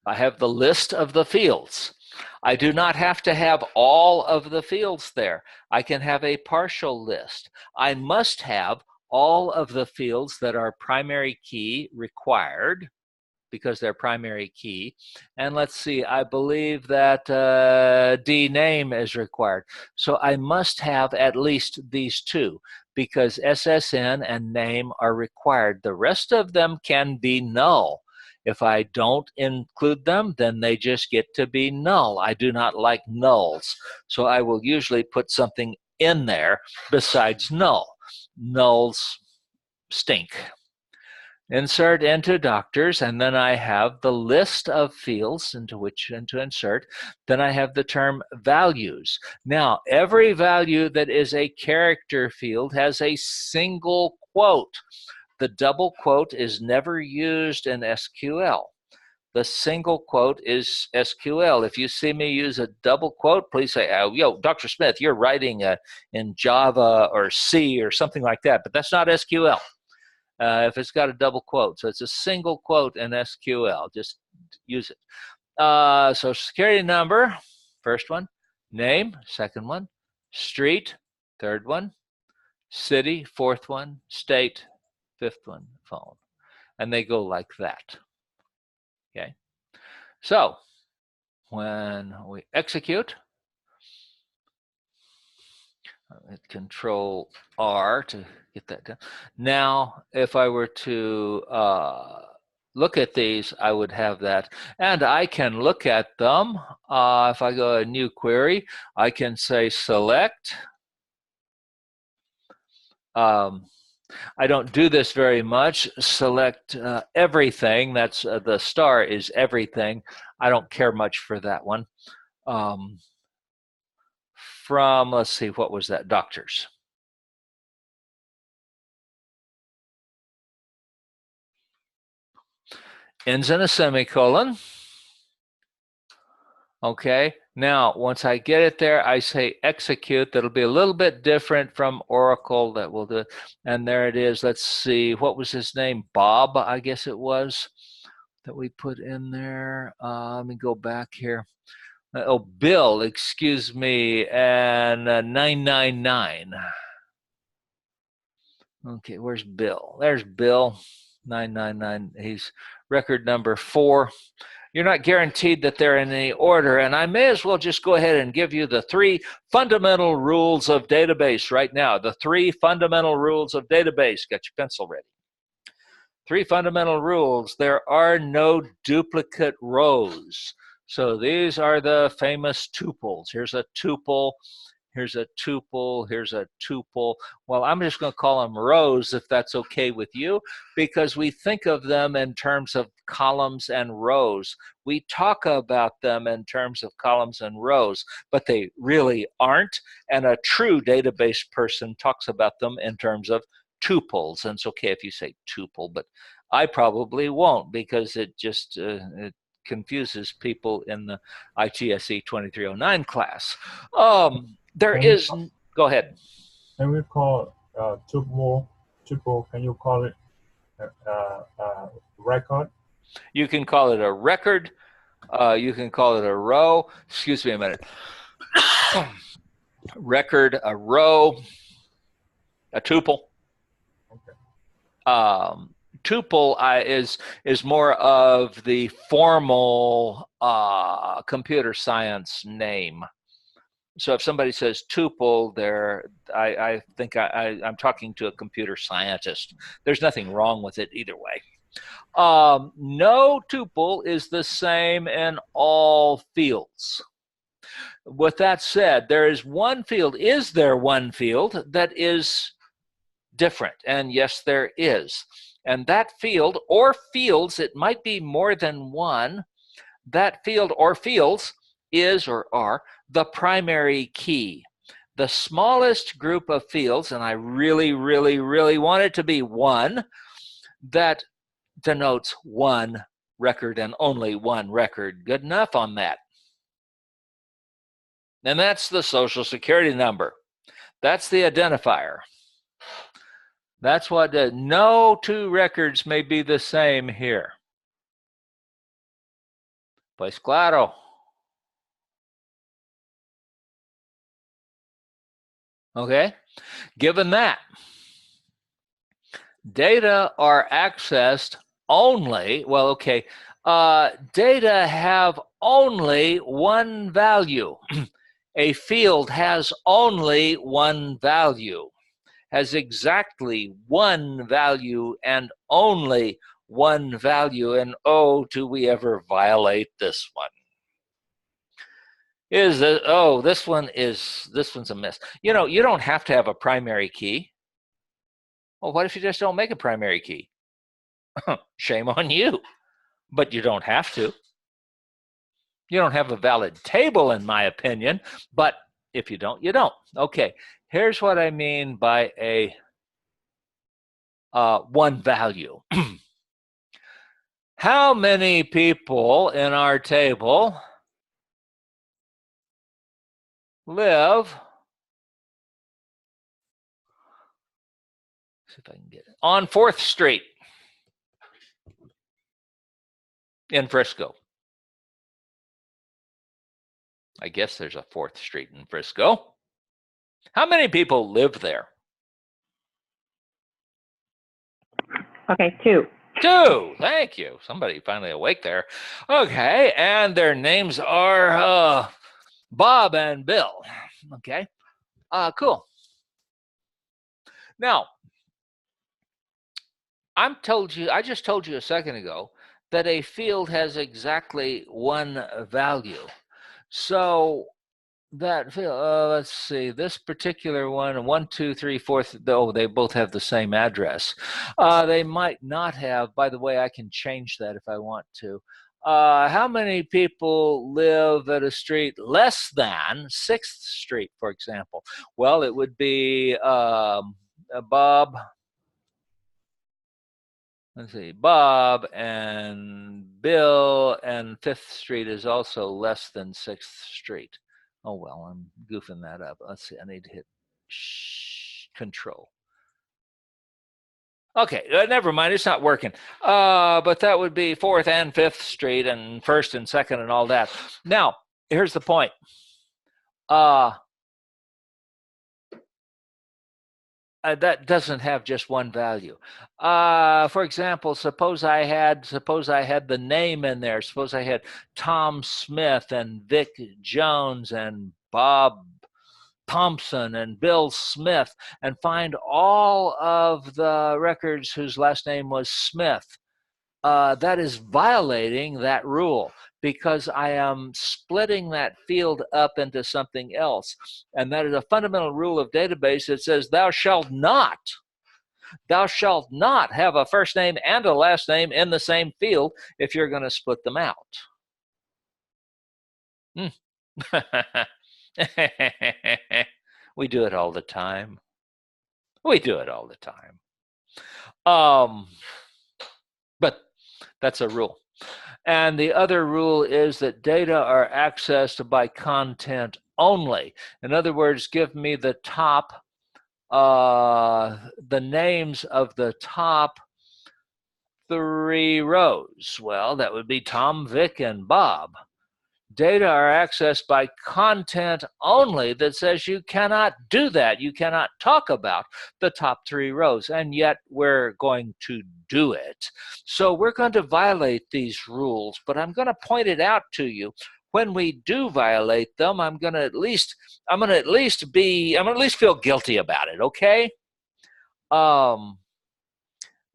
I have the list of the fields. I do not have to have all of the fields there. I can have a partial list. I must have all of the fields that are primary key required because they're primary key. And let's see, I believe that dname is required. So I must have at least these two because SSN and name are required. The rest of them can be null. If I don't include them, then they just get to be null. I do not like nulls. So I will usually put something in there besides null. Nulls stink. Insert into doctors, and then I have the list of fields into which to insert. Then I have the term values. Now, every value that is a character field has a single quote. The double quote is never used in SQL. The single quote is SQL. If you see me use a double quote, please say, oh, yo, Dr. Smith, you're writing in Java or C or something like that, but that's not SQL. If it's got a double quote. So it's a single quote in SQL. Just use it. Social Security number, first one. Name, second one. Street, third one. City, fourth one. State, fifth one. Phone. And they go like that. Okay. So when we execute, hit Control R to get that done. Now, if I were to look at these, I would have that. And I can look at them. If I go a new query, I can say select. I don't do this very much. Select everything. That's the star is everything. I don't care much for that one. From, let's see, what was that? Doctors. Ends in a semicolon. Okay, now once I get it there, I say execute. That'll be a little bit different from Oracle that will do it. And there it is. Let's see, what was his name? Bob, I guess it was, that we put in there. Let me go back here. Oh, Bill, excuse me, and 999. Okay, where's Bill? There's Bill, 999. He's record number 4. You're not guaranteed that they're in any order, and I may as well just go ahead and give you the 3 fundamental rules of database right now. The 3 fundamental rules of database. Got your pencil ready. Three fundamental rules. There are no duplicate rows. So these are the famous tuples. Here's a tuple, here's a tuple, here's a tuple. Well, I'm just going to call them rows if that's okay with you, because we think of them in terms of columns and rows. We talk about them in terms of columns and rows, but they really aren't. And a true database person talks about them in terms of tuples. And it's okay if you say tuple, but I probably won't, because it just it confuses people in the ITSE 2309 class. There is, go ahead. Can we call tuple, can you call it record? You can call it a record. You can call it a row. Excuse me a minute. Record, a row, a tuple. Tuple is more of the formal computer science name. So if somebody says tuple, I think I'm talking to a computer scientist. There's nothing wrong with it either way. No tuple is the same in all fields. With that said, there is one field. Is there one field that is different? And yes, there is. And that field or fields, it might be more than one, that field or fields is or are the primary key. The smallest group of fields, and I really, really, really want it to be one, that denotes one record and only one record. Good enough on that. And that's the Social Security number. That's the identifier. That's what no two records may be the same here. Pues claro. Okay, given that, data are accessed only, well, okay, data have only one value. A field has only one value, has exactly one value and only one value. And oh, do we ever violate this one? Is that, oh, this one's a miss. You know, you don't have to have a primary key. Well, what if you just don't make a primary key? Shame on you, but you don't have to. You don't have a valid table, in my opinion, but if you don't, you don't. Okay, here's what I mean by a one value. How many people in our table live, see if I can get it, on 4th Street in Frisco? I guess there's a 4th Street in Frisco. How many people live there? Okay, 2. 2. Thank you. Somebody finally awake there. Okay, and their names are Bob and Bill. Okay, cool. Now, I just told you a second ago that a field has exactly one value. So that field, let's see, this particular one, 1, 2, 3, 4, oh, they both have the same address. They might not have. By the way, I can change that if I want to. How many people live at a street less than 6th Street, for example? Well, it would be Bob. Let's see, Bob and Bill, and 5th Street is also less than 6th Street. Oh, well, I'm goofing that up. Let's see, I need to hit Control. Okay, never mind, it's not working. But that would be 4th and 5th Street and 1st and 2nd and all that. Now, here's the point. That doesn't have just one value. For example, suppose I had the name in there. Suppose I had Tom Smith and Vic Jones and Bob Thompson and Bill Smith and find all of the records whose last name was Smith, that is violating that rule, because I am splitting that field up into something else. And that is a fundamental rule of database that says thou shalt not have a first name and a last name in the same field if you're going to split them out. We do it all the time. But that's a rule. And the other rule is that data are accessed by content only. In other words, give me the top, the names of the top 3 rows. Well, that would be Tom, Vic, and Bob. Data are accessed by content only that says you cannot do that. You cannot talk about the top 3 rows, and yet we're going to do it. So we're going to violate these rules, but I'm going to point it out to you. When we do violate them, I'm going to at least feel guilty about it, okay? The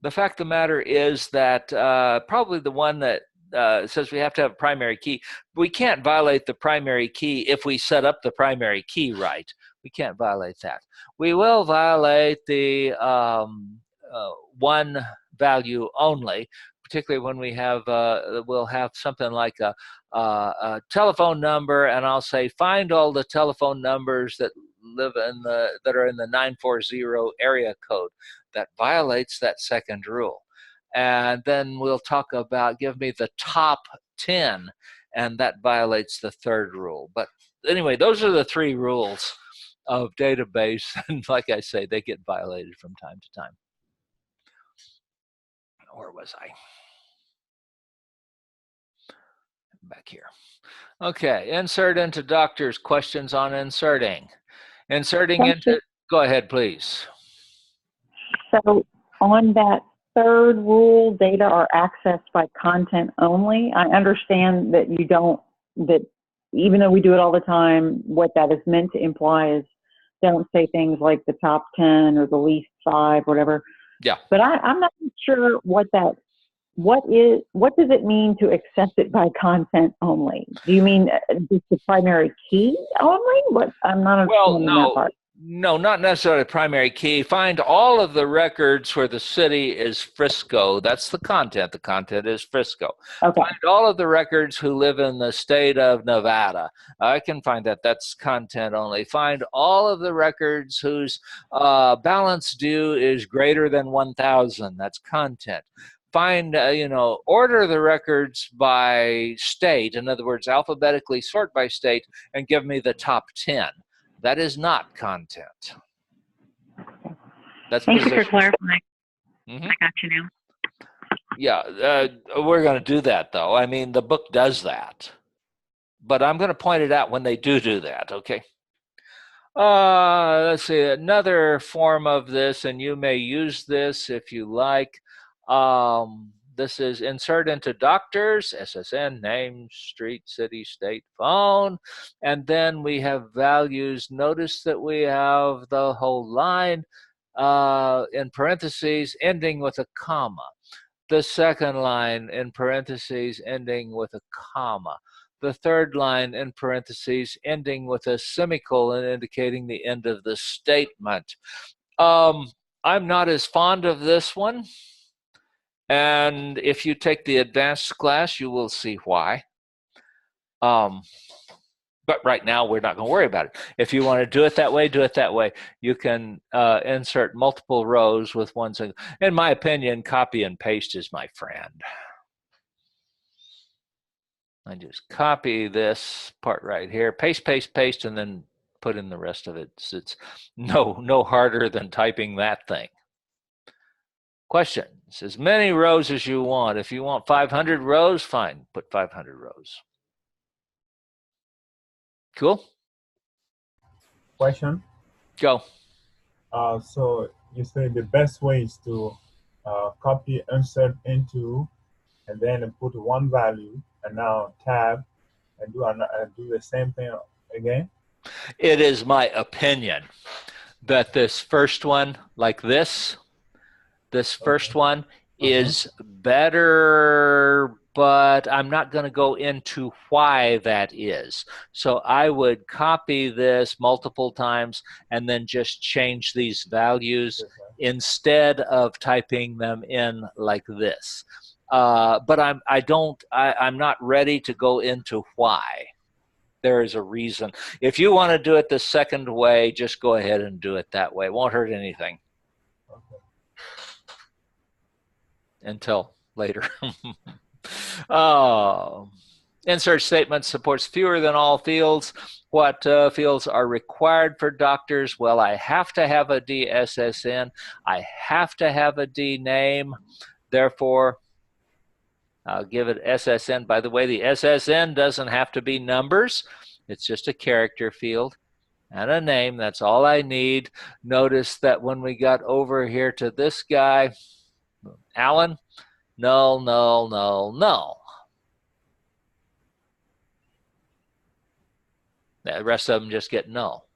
fact of the matter is that probably the one that says we have to have a primary key. We can't violate the primary key if we set up the primary key right. We can't violate that. We will violate the one value only, particularly when we have, we'll have something like a telephone number, and I'll say find all the telephone numbers that live in that are in the 940 area code. That violates that second rule. And then we'll talk about give me the top 10, and that violates the third rule. But anyway, those are the 3 rules of database, and like I say, they get violated from time to time. Where was I? Back here. Okay, insert into doctors. Questions on inserting. Inserting into, go ahead, please. So on that third rule, data are accessed by content only. I understand that you don't, that even though we do it all the time, what that is meant to imply is don't say things like the top 10 or the least 5, whatever. Yeah. But I'm not sure what does it mean to access it by content only? Do you mean just the primary key only? What, I'm not understanding that part. No, not necessarily primary key. Find all of the records where the city is Frisco. That's the content. The content is Frisco. Okay. Find all of the records who live in the state of Nevada. I can find that. That's content only. Find all of the records whose balance due is greater than 1,000. That's content. Find, order the records by state. In other words, alphabetically sort by state and give me the top 10. That is not content. That's Thank position. you for clarifying. Mm-hmm. I got you now. Yeah, we're going to do that, though. I mean, the book does that. But I'm going to point it out when they do that, okay? Let's see, another form of this, and you may use this if you like. This is insert into doctors, SSN, name, street, city, state, phone, and then we have values. Notice that we have the whole line in parentheses ending with a comma. The second line in parentheses ending with a comma. The third line in parentheses ending with a semicolon indicating the end of the statement. I'm not as fond of this one. And if you take the advanced class, you will see why. But right now, we're not going to worry about it. If you want to do it that way, do it that way. You can insert multiple rows with one single. In my opinion, copy and paste is my friend. I just copy this part right here, paste, paste, paste, and then put in the rest of it. It's no harder than typing that thing. Questions? As many rows as you want. If you want 500 rows, fine. Put 500 rows. Cool? Question? Go. So you say the best way is to copy, insert into, and then put one value, and now tab, and do the same thing again? It is my opinion that this first one, like this first one is better, but I'm not going to go into why that is. So I would copy this multiple times and then just change these values instead of typing them in like this. But I'm not ready to go into why. There is a reason. If you want to do it the second way, just go ahead and do it that way. It won't hurt anything. Until later. Insert statement supports fewer than all fields. What fields are required for doctors? Well, I have to have a DSSN. I have to have a D name. Therefore, I'll give it SSN. By the way, the SSN doesn't have to be numbers. It's just a character field and a name. That's all I need. Notice that when we got over here to this guy, Alan, null, null, null, null. The rest of them just get null.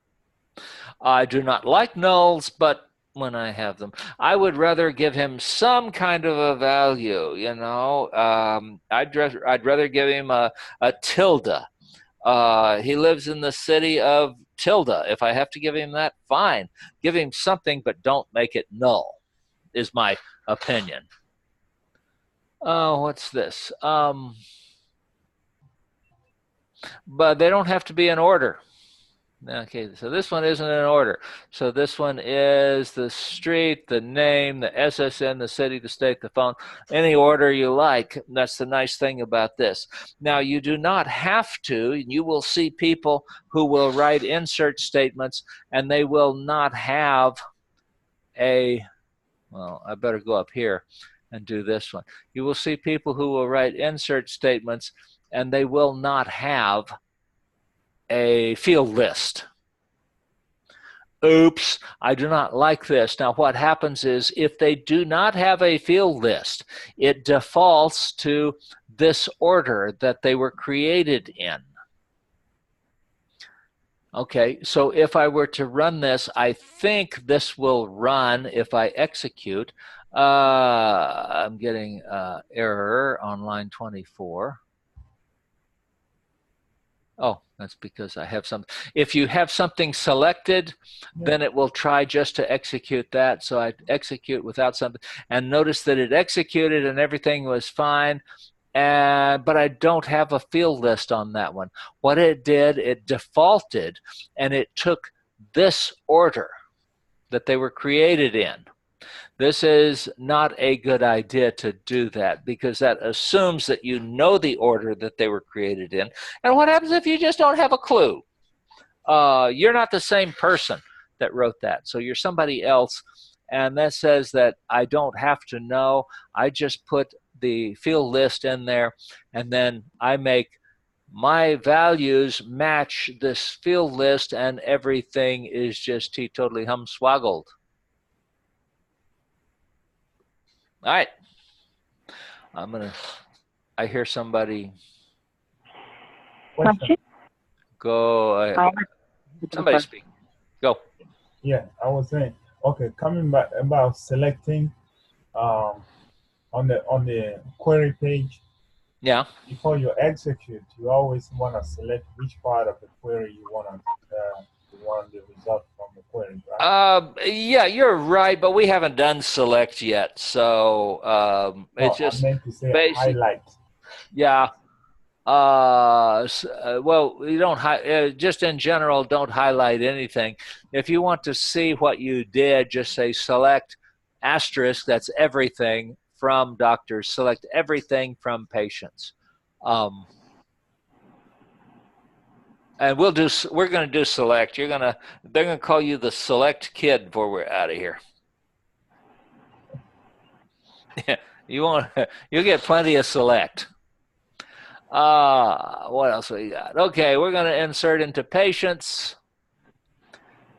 I do not like nulls, but when I have them, I would rather give him some kind of a value, you know. I'd rather give him a tilde. He lives in the city of tilde. If I have to give him that, fine. Give him something, but don't make it null, is my opinion. What's this? But they don't have to be in order. Okay, so this one isn't in order. So this one is the street, the name, the SSN, the city, the state, the phone, any order you like. That's the nice thing about this. Now, you do not have to. You will see people who will write insert statements and they will not have a, well, I better go up here and do this one. You will see people who will write insert statements and they will not have a field list. Oops, I do not like this. Now what happens is if they do not have a field list, it defaults to this order that they were created in. Okay, so if I were to run this, I think this will run if I execute. I'm getting error on line 24. Oh, that's because I have some. If you have something selected, then it will try just to execute that. So I execute without something, and notice that it executed and everything was fine. But I don't have a field list on that one. What it did, it defaulted, and it took this order that they were created in. This is not a good idea to do that because that assumes that you know the order that they were created in. And what happens if you just don't have a clue? You're not the same person that wrote that. So you're somebody else. And that says that I don't have to know. I just put the field list in there and then I make my values match this field list and everything is just totally humswoggled. All right, I hear somebody go, somebody speak, go. Yeah, I was saying, okay, coming back about selecting on the query page. Yeah. Before you execute, you always want to select which part of the query you want the result from the query, right? Yeah, you're right, but we haven't done select yet, so it's just I meant to say highlight. Yeah. Well, you don't just in general don't highlight anything. If you want to see what you did, just say select asterisk. That's everything from doctors. Select everything from patients. And we're going to do select. They're going to call you the select kid before we're out of here. You'll get plenty of select. What else we got? Okay, we're going to insert into patients.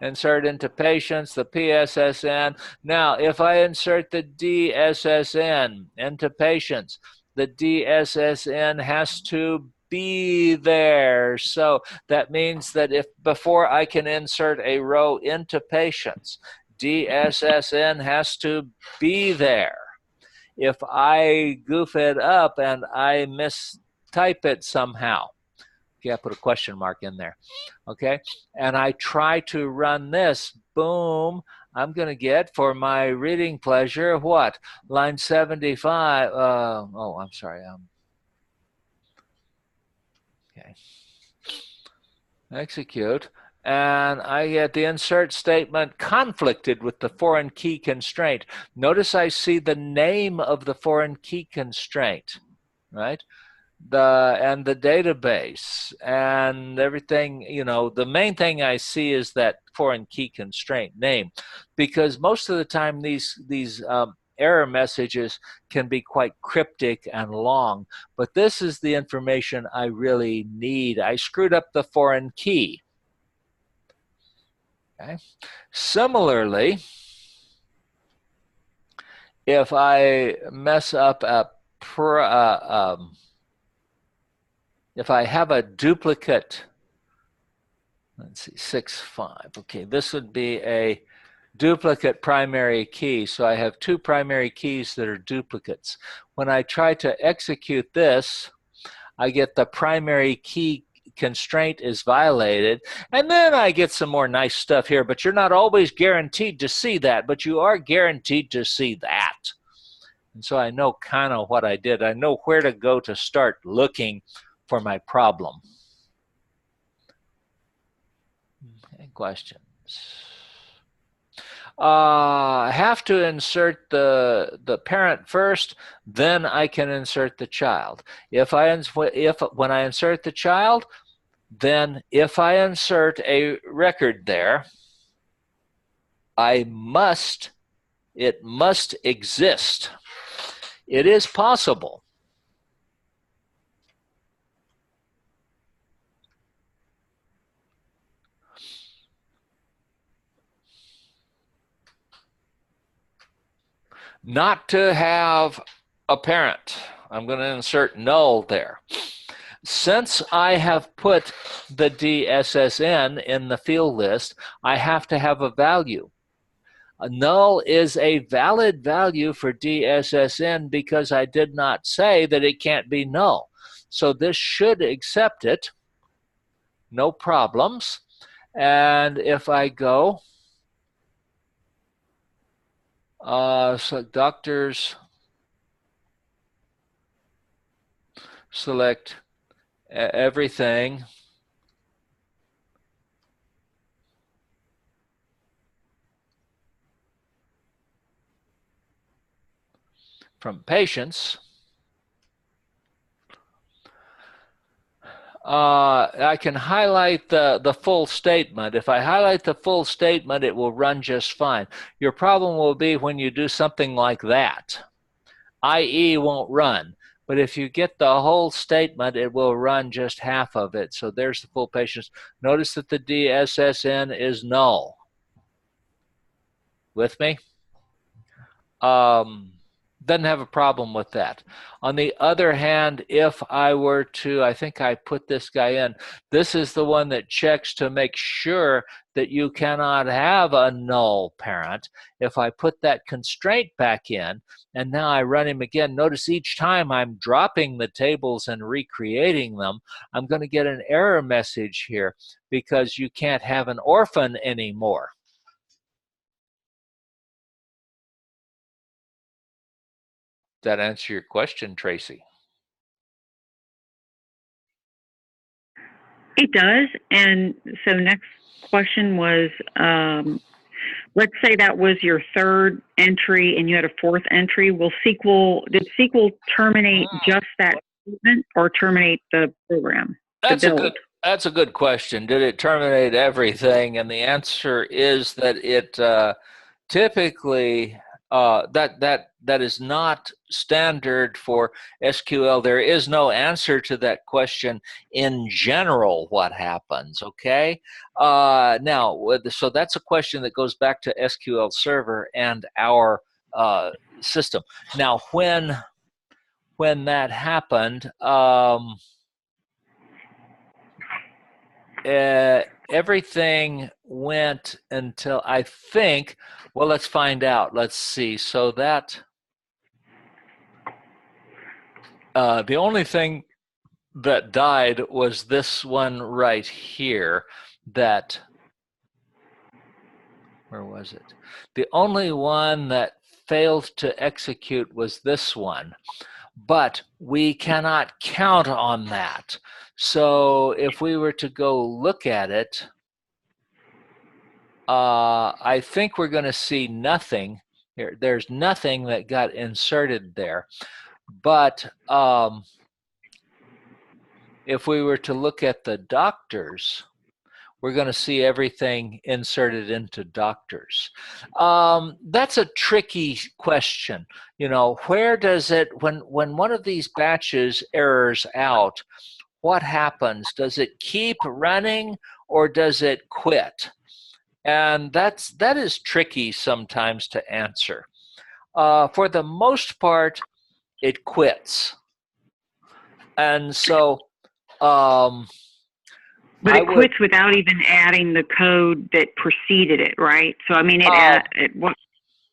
Insert into patients the PSSN. Now, if I insert the DSSN into patients, the DSSN has to be there. So that means that if before I can insert a row into patients, DSSN has to be there. If I goof it up and I mistype it somehow, okay, I put a question mark in there, okay, and I try to run this, boom, I'm going to get for my reading pleasure what? Line 75. Oh, I'm sorry. Okay. Execute. And I get the insert statement conflicted with the foreign key constraint. Notice I see the name of the foreign key constraint, right? And the database and everything, you know, the main thing I see is that foreign key constraint name, because most of the time these error messages can be quite cryptic and long, but this is the information I really need. I screwed up the foreign key. Okay. Similarly, if I mess up if I have a duplicate, let's see, 6.5. Okay, this would be a duplicate primary key. So I have two primary keys that are duplicates. When I try to execute this, I get the primary key constraint is violated, and then I get some more nice stuff here, but you're not always guaranteed to see that, but you are guaranteed to see that. And so I know kind of what I did. I know where to go to start looking for my problem. Okay, questions? I have to insert the parent first, then I can insert the child. When I insert the child, then if I insert a record there, it must exist. It is possible. Not to have a parent. I'm going to insert null there. Since I have put the DSSN in the field list, I have to have a value. A null is a valid value for DSSN because I did not say that it can't be null. So this should accept it, no problems. And if I go, so doctors, select everything from patients, I can highlight the full statement. If I highlight the full statement, it will run just fine. Your problem will be when you do something like that. IE won't run. But if you get the whole statement, it will run just half of it. So there's the full patients. Notice that the DSSN is null. With me? Doesn't have a problem with that. On the other hand, if I were to, I think I put this guy in, this is the one that checks to make sure that you cannot have a null parent. If I put that constraint back in, and now I run him again, notice each time I'm dropping the tables and recreating them, I'm going to get an error message here because you can't have an orphan anymore. That answer your question, Tracy? It does. And so next question was, let's say that was your third entry and you had a fourth entry. Did SQL terminate just that statement or terminate the program? That's a good question. Did it terminate everything? And the answer is that it typically that is not standard for SQL. There is no answer to that question in general, what happens, okay? Now, so that's a question that goes back to SQL Server and our system. Now, when that happened, everything went until I think, well, let's find out. Let's see. So that the only thing that died was this one right here. That, where was it? The only one that failed to execute was this one, but we cannot count on that. So if we were to go look at it, I think we're going to see nothing here. There's nothing that got inserted there. But if we were to look at the doctors, we're going to see everything inserted into doctors. That's a tricky question. You know, where does it, when one of these batches errors out, what happens? Does it keep running or does it quit? And that is tricky sometimes to answer. For the most part, it quits. And so, but it quits without even adding the code that preceded it, right? So I mean,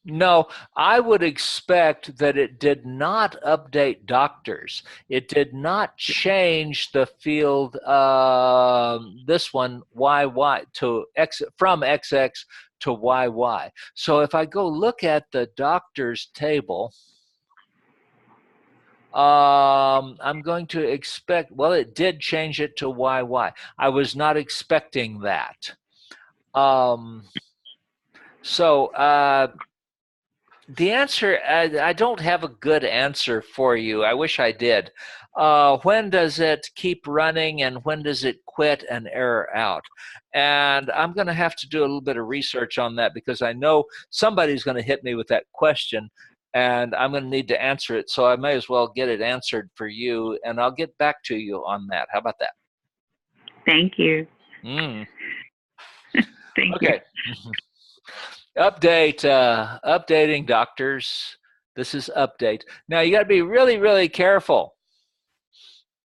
no, I would expect that it did not update doctors. It did not change the field, this one, YY, to X, from XX to YY. So if I go look at the doctors table, I'm going to expect, well, it did change it to YY. I was not expecting that. The answer, I don't have a good answer for you. I wish I did. When does it keep running and when does it quit and error out? And I'm going to have to do a little bit of research on that because I know somebody's going to hit me with that question and I'm going to need to answer it. So I may as well get it answered for you and I'll get back to you on that. How about that? Thank you. Thank you. Updating doctors. This is update. Now you got to be really, really careful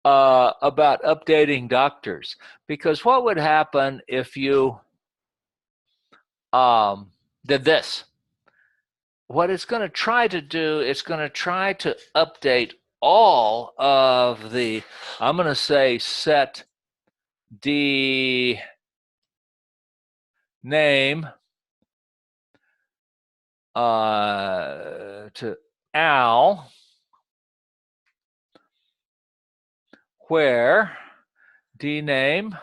about updating doctors because what would happen if you did this? What it's going to try to do, it's going to try to update all of the, I'm going to say set D name to Al, where D name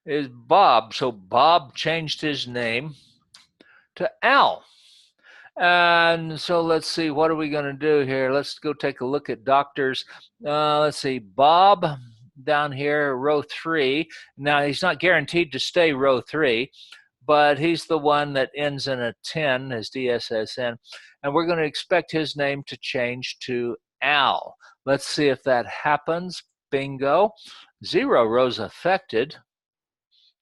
is Bob. So Bob changed his name to Al. And so let's see, what are we going to do here? Let's go take a look at doctors. Let's see, Bob down here, row 3. Now, he's not guaranteed to stay row 3, but he's the one that ends in a 10 as DSSN. And we're going to expect his name to change to Al. Let's see if that happens. Bingo. 0 rows affected.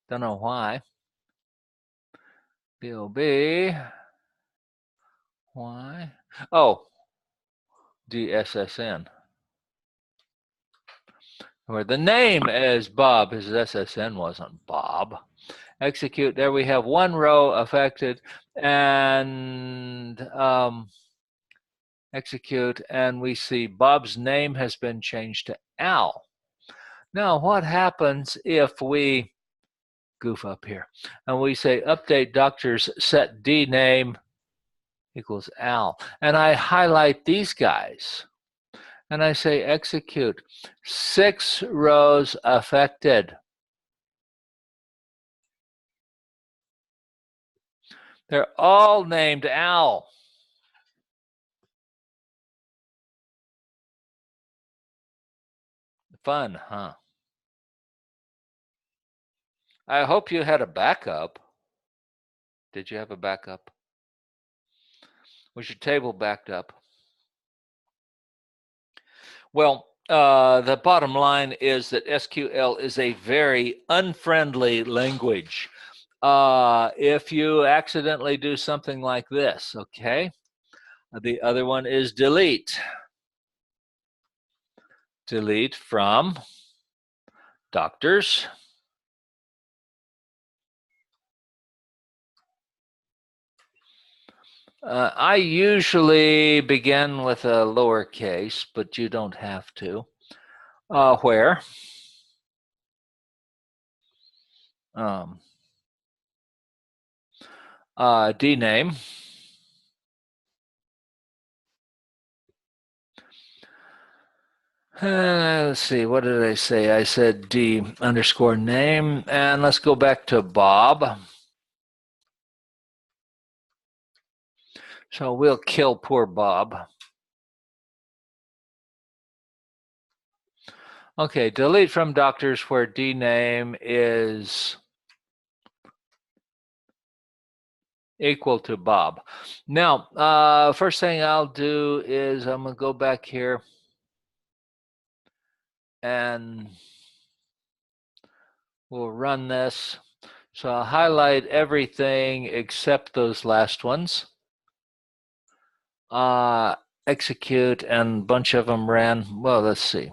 Don't know why. BOB. Why? Oh, DSSN. Where the name is Bob, his SSN wasn't Bob. Execute, there we have 1 row affected, and execute, and we see Bob's name has been changed to Al. Now, what happens if we goof up here, and we say update doctors set D name equals Al, and I highlight these guys, and I say execute. 6 rows affected. They're all named Al. Fun, huh? I hope you had a backup. Did you have a backup? Was your table backed up? Well, the bottom line is that SQL is a very unfriendly language. If you accidentally do something like this, okay? The other one is delete. Delete from doctors. I usually begin with a lowercase, but you don't have to. Where? D name. Let's see, what did I say? I said D underscore name, and let's go back to Bob. So we'll kill poor Bob. Okay, delete from doctors where D name is equal to Bob. Now, first thing I'll do is I'm going to go back here and we'll run this. So I'll highlight everything except those last ones. Execute, and a bunch of them ran. Well, let's see.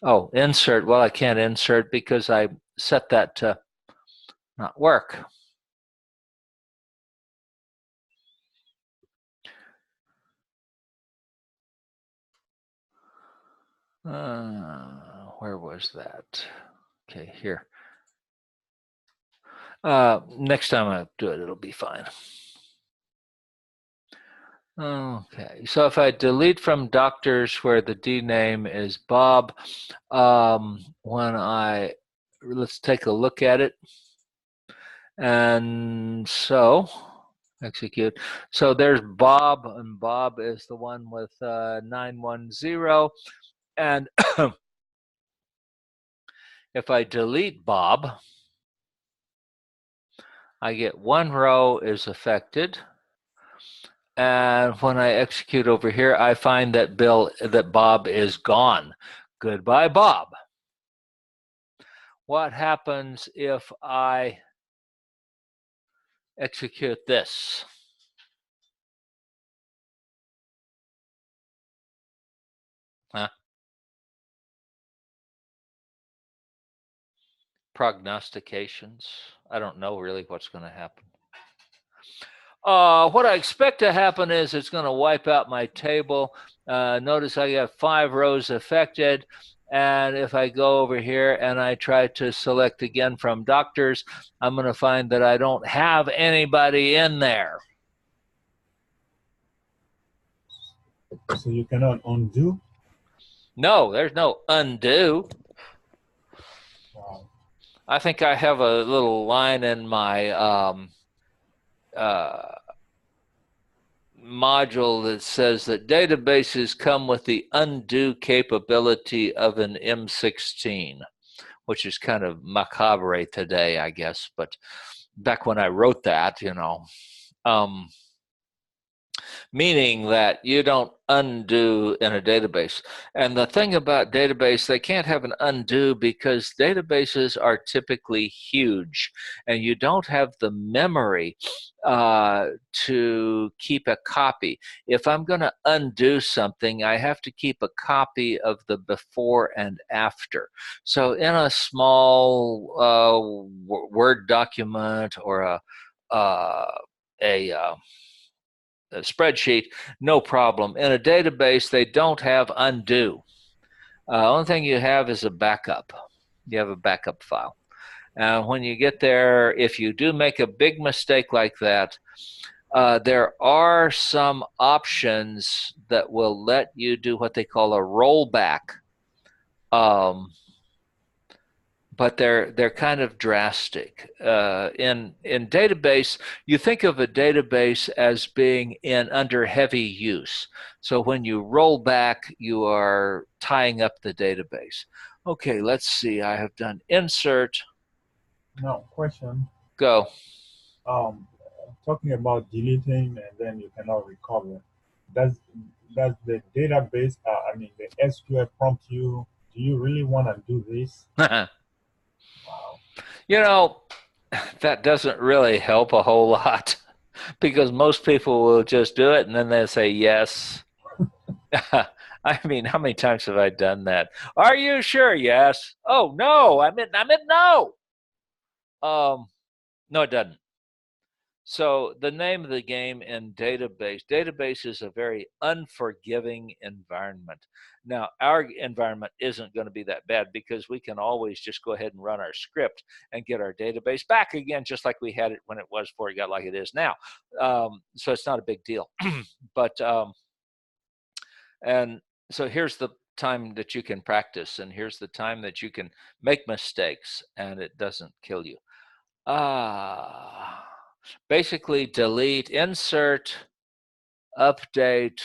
Oh, insert. Well, I can't insert because I set that to not work. Where was that? Okay, here. Next time I do it, it'll be fine. Okay, so if I delete from doctors where the D name is Bob, let's take a look at it. And so, execute. So there's Bob, and Bob is the one with 910. And if I delete Bob, I get one row is affected. And when I execute over here, I find that Bob is gone. Goodbye, Bob. What happens if I execute this? Huh? Prognostications. I don't know really what's going to happen. What I expect to happen is it's going to wipe out my table. Notice I got 5 rows affected. And if I go over here and I try to select again from doctors, I'm going to find that I don't have anybody in there. So you cannot undo? No, there's no undo. Wow. I think I have a little line in my module that says that databases come with the undo capability of an M16, which is kind of macabre today, I guess. But back when I wrote that, you know, meaning that you don't undo in a database. And the thing about database, they can't have an undo because databases are typically huge and you don't have the memory to keep a copy. If I'm going to undo something, I have to keep a copy of the before and after. So in a small Word document or a spreadsheet, no problem. In a database, they don't have undo. Only thing you have is a backup. You have a backup file. When you get there, if you do make a big mistake like that, there are some options that will let you do what they call a rollback. But they're kind of drastic. In database, you think of a database as being under heavy use. So when you roll back, you are tying up the database. Okay, let's see. I have done insert. Now, question. Go. Talking about deleting and then you cannot recover. Does the database, the SQL prompt you? Do you really want to do this? Wow. You know, that doesn't really help a whole lot because most people will just do it and then they say yes. I mean, how many times have I done that? Are you sure? Yes. Oh no, I meant no. No, it doesn't. So the name of the game in database is a very unforgiving environment. Now, our environment isn't going to be that bad because we can always just go ahead and run our script and get our database back again, just like we had it when it was before it got like it is now. So it's not a big deal. But, and so here's the time that you can practice, and here's the time that you can make mistakes and it doesn't kill you. Basically delete, insert, update,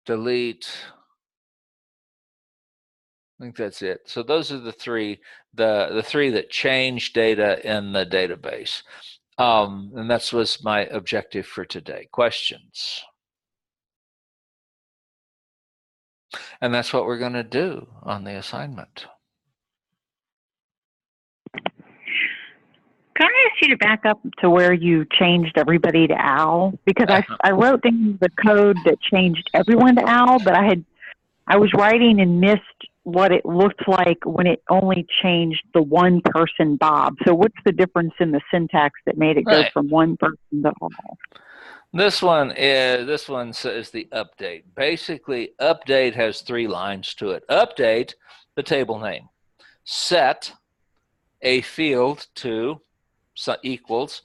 delete. I think that's it. So those are the three that change data in the database. And that was my objective for today. Questions? And that's what we're going to do on the assignment. Can I ask you to back up to where you changed everybody to Al? Because I wrote down the code that changed everyone to Al, but I was writing and missed what it looked like when it only changed the one person Bob. So what's the difference in the syntax that made it go from one person to all? This one says the update. Basically, update has 3 lines to it. Update the table name. Set a field to equals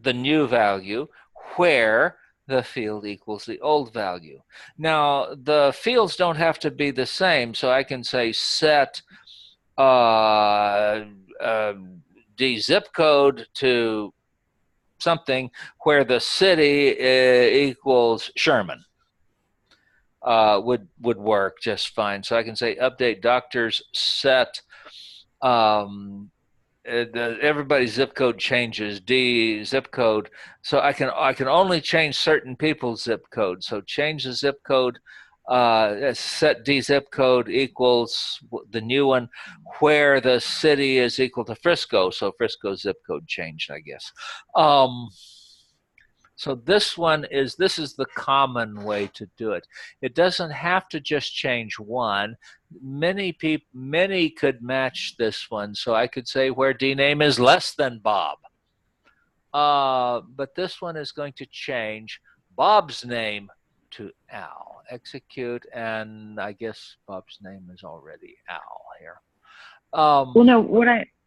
the new value where the field equals the old value. Now, the fields don't have to be the same, so I can say set the zip code to something where the city equals Sherman. Would work just fine. So I can say update doctors set everybody's zip code changes, D zip code. So I can only change certain people's zip code. So change the zip code, set D zip code equals the new one where the city is equal to Frisco. So Frisco's zip code changed, I guess. So this is the common way to do it. It doesn't have to just change one. Many could match this one. So I could say where dname is less than Bob. But this one is going to change Bob's name to Al. Execute, and I guess Bob's name is already Al here. Well, no,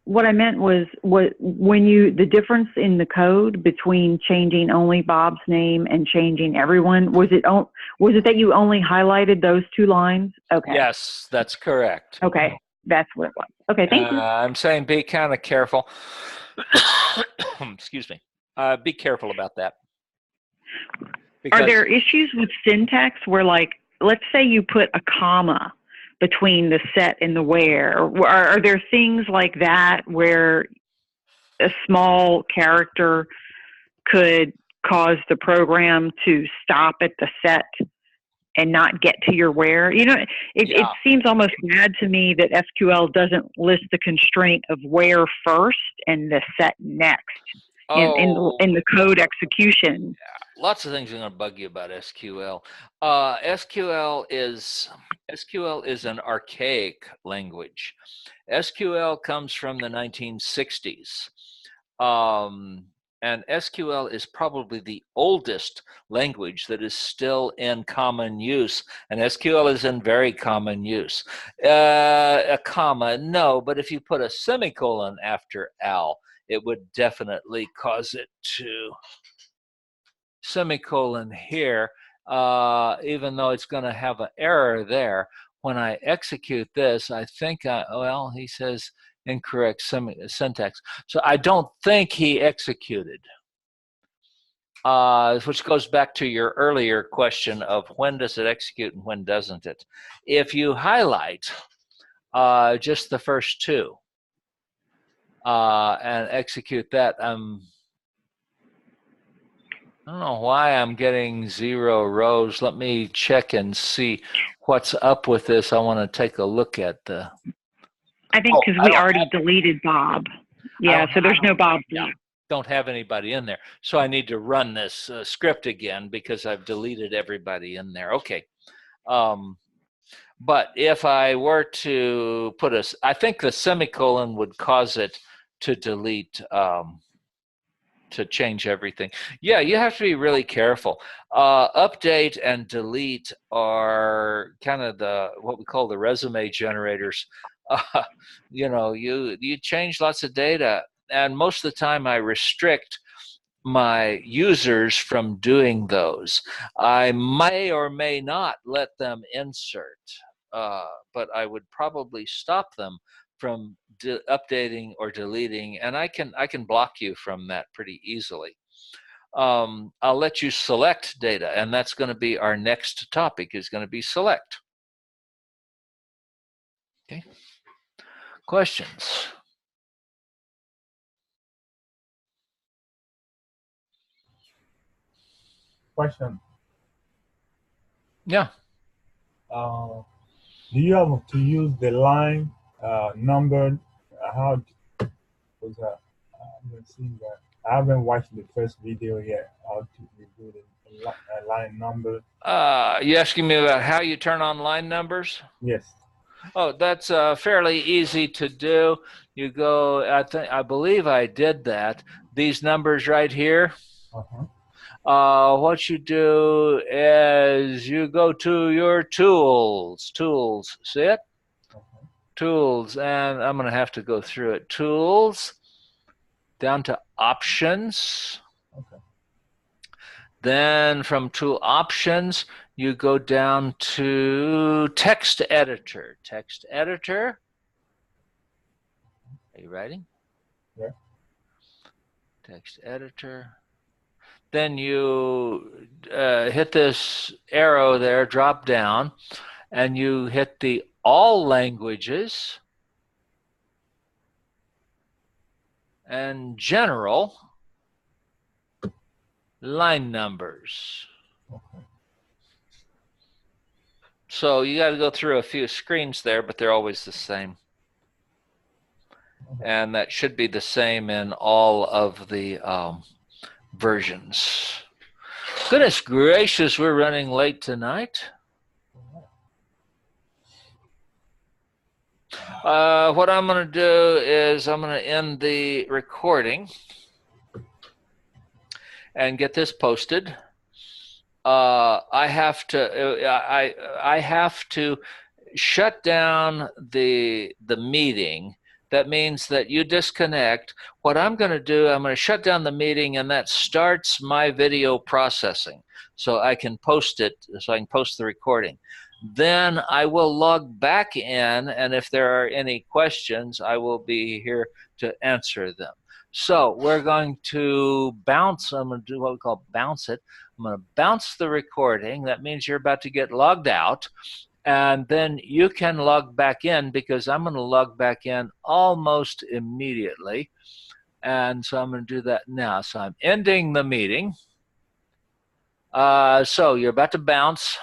what I meant was when the difference in the code between changing only Bob's name and changing everyone, was it that you only highlighted those 2 lines? Okay. Yes, that's correct. Okay, that's what it was. Okay, thank you. I'm saying be kind of careful. Excuse me. Be careful about that. Are there issues with syntax where, like, let's say you put a comma between the set and the where? Are there things like that where a small character could cause the program to stop at the set and not get to your where? You know, it seems almost bad to me that SQL doesn't list the constraint of where first and the set next in the code execution. Yeah. Lots of things are going to bug you about SQL. SQL is an archaic language. SQL comes from the 1960s. And SQL is probably the oldest language that is still in common use. And SQL is in very common use. A comma, no, but if you put a semicolon after Al, it would definitely cause it to semicolon here, even though it's going to have an error there. When I execute this, I think, he says incorrect syntax. So I don't think he executed, which goes back to your earlier question of when does it execute and when doesn't it. If you highlight just the first 2 and execute that, I don't know why I'm getting 0 rows. Let me check and see what's up with this. I want to take a look at the... I think because we already deleted Bob. Yeah, so there's no Bob. Yeah, don't have anybody in there. So I need to run this script again because I've deleted everybody in there. Okay. But if I were to put I think the semicolon would cause it to delete to change everything. Yeah, you have to be really careful. Update and delete are kind of what we call the resume generators. You know, you change lots of data, and most of the time I restrict my users from doing those. I may or may not let them insert, but I would probably stop them from updating or deleting, and I can block you from that pretty easily. I'll let you select data, and that's going to be our next topic, is going to be select. Okay. Questions? Question. Yeah. Do you have to use the line number? How was that? Let's see that. I haven't watched the first video yet. How to do the line number? You asking me about how you turn on line numbers? Yes. Oh, that's fairly easy to do. You go, I believe I did that. These numbers right here. What you do is you go to your tools, see it? Tools, and I'm going to have to go through it. Tools, down to options. Then from tool options, you go down to text editor. Text editor. Are you writing? Yeah. Text editor. Then you hit this arrow there, drop down, and you hit the all languages and general line numbers. So you got to go through a few screens there, but they're always the same. And that should be the same in all of the versions. Goodness gracious, we're running late tonight. What I'm going to do is I'm going to end the recording and get this posted. I have to shut down the meeting. That means that you disconnect. What I'm going to do, I'm going to shut down the meeting, and that starts my video processing, so I can post it, so I can post the recording. Then I will log back in, and if there are any questions, I will be here to answer them. So we're going to bounce. I'm going to do what we call bounce it. I'm going to bounce the recording. That means you're about to get logged out. And then you can log back in, because I'm going to log back in almost immediately. And so I'm going to do that now. So I'm ending the meeting. So you're about to bounce.